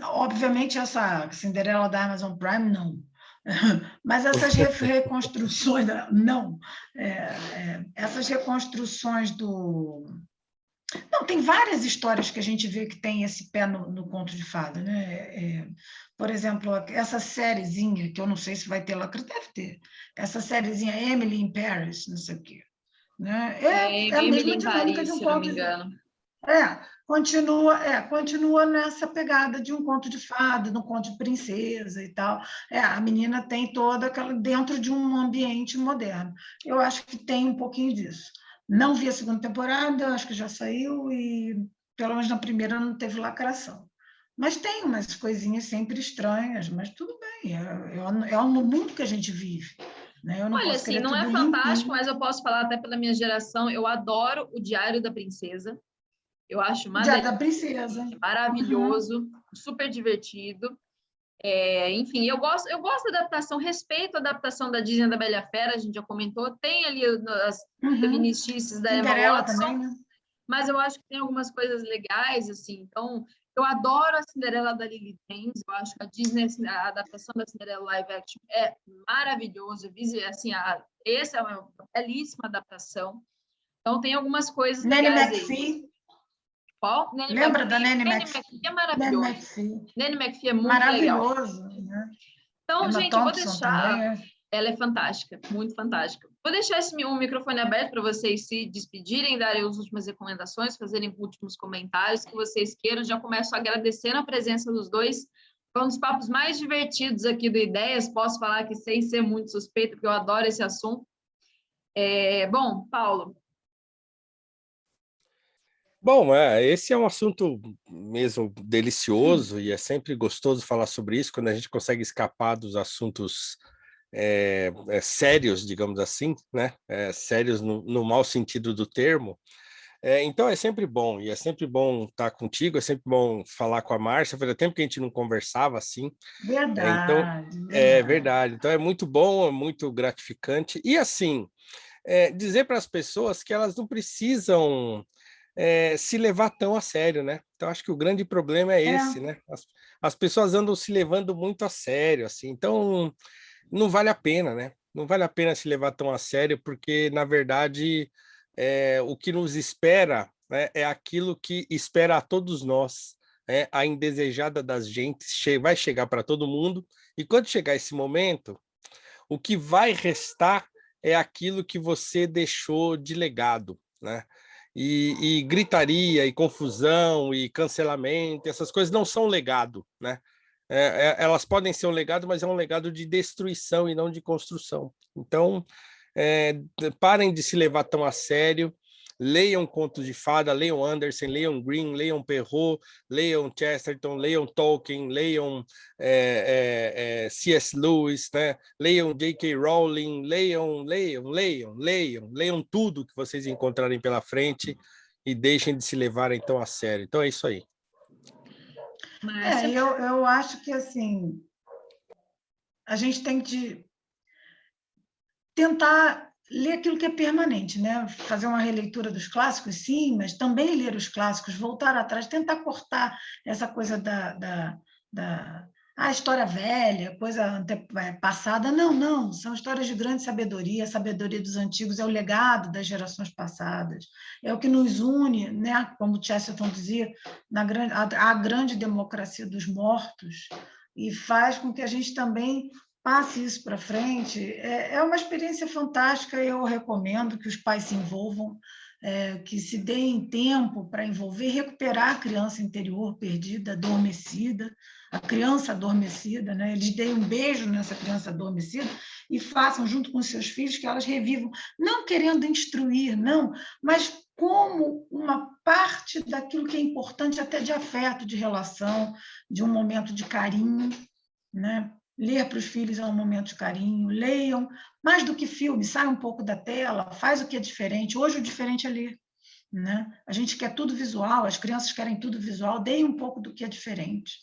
Obviamente, essa Cinderela da Amazon Prime, não. Mas essas reconstruções... Não. Essas reconstruções do... Não, tem várias histórias que a gente vê que tem esse pé no conto de fada, né? Por exemplo, essa sériezinha, que eu não sei se vai ter lá, deve ter, essa sériezinha Emily in Paris, não sei o quê. Né? A mesma dinâmica de um conto, se não me engano. Continua nessa pegada de um conto de fada, de um conto de princesa e tal. A menina tem toda aquela dentro de um ambiente moderno. Eu acho que tem um pouquinho disso. Não vi a segunda temporada, acho que já saiu, e pelo menos na primeira não teve lacração. Mas tem umas coisinhas sempre estranhas, mas tudo bem, é o mundo que a gente vive. Né? Olha, assim, não é fantástico, mas eu posso falar até pela minha geração, eu adoro o Diário da Princesa. Eu acho maravilhoso, super divertido. Enfim, eu gosto da adaptação, respeito a adaptação da Disney da Bela e a Fera, a gente já comentou, tem ali as feministices da Emma Watson, também, né? Mas eu acho que tem algumas coisas legais, assim, então eu adoro a Cinderela da Lily James, eu acho que a Disney, a adaptação da Cinderela live action é maravilhoso, assim, essa é uma belíssima adaptação, então tem algumas coisas legais aí. Qual? Lembra da Nanny McPhee? É maravilhoso. Nanny McPhee é muito maravilhoso, legal. Né? Então, Emma gente, Thompson, eu vou deixar... Também. Ela é fantástica, muito fantástica. Vou deixar o microfone aberto para vocês se despedirem, darem as últimas recomendações, fazerem últimos comentários que vocês queiram. Já começo agradecendo a presença dos dois Foi um dos papos mais divertidos aqui do Ideias, posso falar que sem ser muito suspeito, porque eu adoro esse assunto. Bom, Paulo. Bom, esse é um assunto mesmo delicioso e é sempre gostoso falar sobre isso quando a gente consegue escapar dos assuntos sérios, digamos assim, né? Sérios no mau sentido do termo. Então é sempre bom, e é sempre bom estar contigo, é sempre bom falar com a Márcia, fazia tempo que a gente não conversava assim. Então, Verdade, é verdade. verdade. Então é muito bom, é muito gratificante. E assim, dizer para as pessoas que elas não precisam se levar tão a sério, né? Então acho que o grande problema é esse, né? As pessoas andam se levando muito a sério, assim, então não vale a pena, né? Não vale a pena se levar tão a sério, porque, na verdade, o que nos espera, né, é aquilo que espera a todos nós. A indesejada das gentes vai chegar para todo mundo, e quando chegar esse momento, o que vai restar é aquilo que você deixou de legado, né? E gritaria, e confusão, e cancelamento, essas coisas não são legado, né? Elas podem ser um legado, mas é um legado de destruição e não de construção. Então, parem de se levar tão a sério, leiam contos de fada, leiam Anderson, leiam Green, leiam Perrault, leiam Chesterton, leiam Tolkien, leiam C.S. Lewis, né? Leiam J.K. Rowling, leiam tudo que vocês encontrarem pela frente e deixem de se levarem tão a sério. Então é isso aí. Eu acho que assim a gente tem que tentar ler aquilo que é permanente, né? Fazer uma releitura dos clássicos, sim, mas também ler os clássicos, voltar atrás, tentar cortar essa coisa da história velha, coisa passada. Não, são histórias de grande sabedoria, a sabedoria dos antigos é o legado das gerações passadas, é o que nos une, né? Como Chesterton dizia, a grande democracia dos mortos, e faz com que a gente também passe isso para frente. É uma experiência fantástica, eu recomendo que os pais se envolvam, que se deem tempo para envolver, recuperar a criança interior perdida, adormecida, a criança adormecida, né? Eles deem um beijo nessa criança adormecida e façam junto com os seus filhos que elas revivam, não querendo instruir, não, mas como uma parte daquilo que é importante, até de afeto, de relação, de um momento de carinho, né? Ler para os filhos é um momento de carinho, leiam, mais do que filme, sai um pouco da tela, faz o que é diferente. Hoje o diferente é ler, né? A gente quer tudo visual, as crianças querem tudo visual, deem um pouco do que é diferente,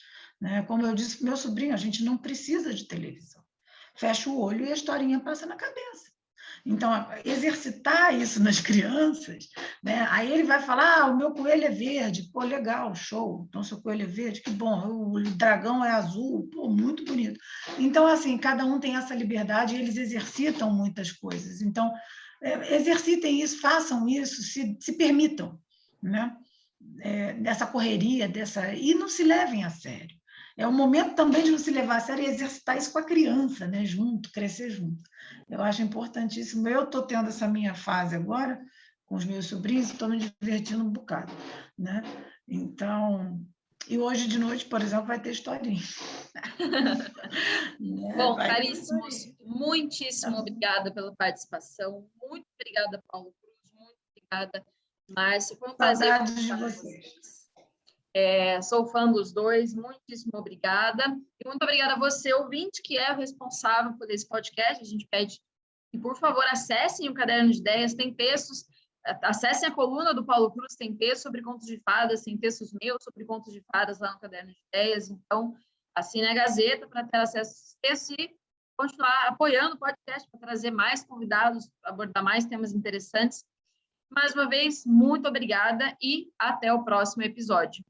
né? Como eu disse para meu sobrinho, a gente não precisa de televisão. Fecha o olho e a historinha passa na cabeça. Então, exercitar isso nas crianças, né? Aí ele vai falar, o meu coelho é verde, pô, legal, show, então seu coelho é verde, que bom, o dragão é azul, pô, muito bonito. Então, assim, cada um tem essa liberdade e eles exercitam muitas coisas. Então, exercitem isso, façam isso, se permitam, né? Dessa correria, e não se levem a sério. É o momento também de não se levar a sério e exercitar isso com a criança, né? Junto, crescer junto. Eu acho importantíssimo. Eu estou tendo essa minha fase agora com os meus sobrinhos e estou me divertindo um bocado, né? Então, e hoje de noite, por exemplo, vai ter historinha. Bom, caríssimos, muitíssimo obrigada pela participação. Muito obrigada, Paulo Cruz. Muito obrigada, Márcia. Foi um prazer. Saudades de vocês. Sou fã dos dois, muitíssimo obrigada. E muito obrigada a você, ouvinte, que é o responsável por esse podcast. A gente pede que, por favor, acessem o Caderno de Ideias, tem textos, acessem a coluna do Paulo Cruz, tem textos sobre contos de fadas, tem textos meus sobre contos de fadas lá no Caderno de Ideias. Então, assine a Gazeta para ter acesso a esses textos e continuar apoiando o podcast para trazer mais convidados, abordar mais temas interessantes. Mais uma vez, muito obrigada e até o próximo episódio.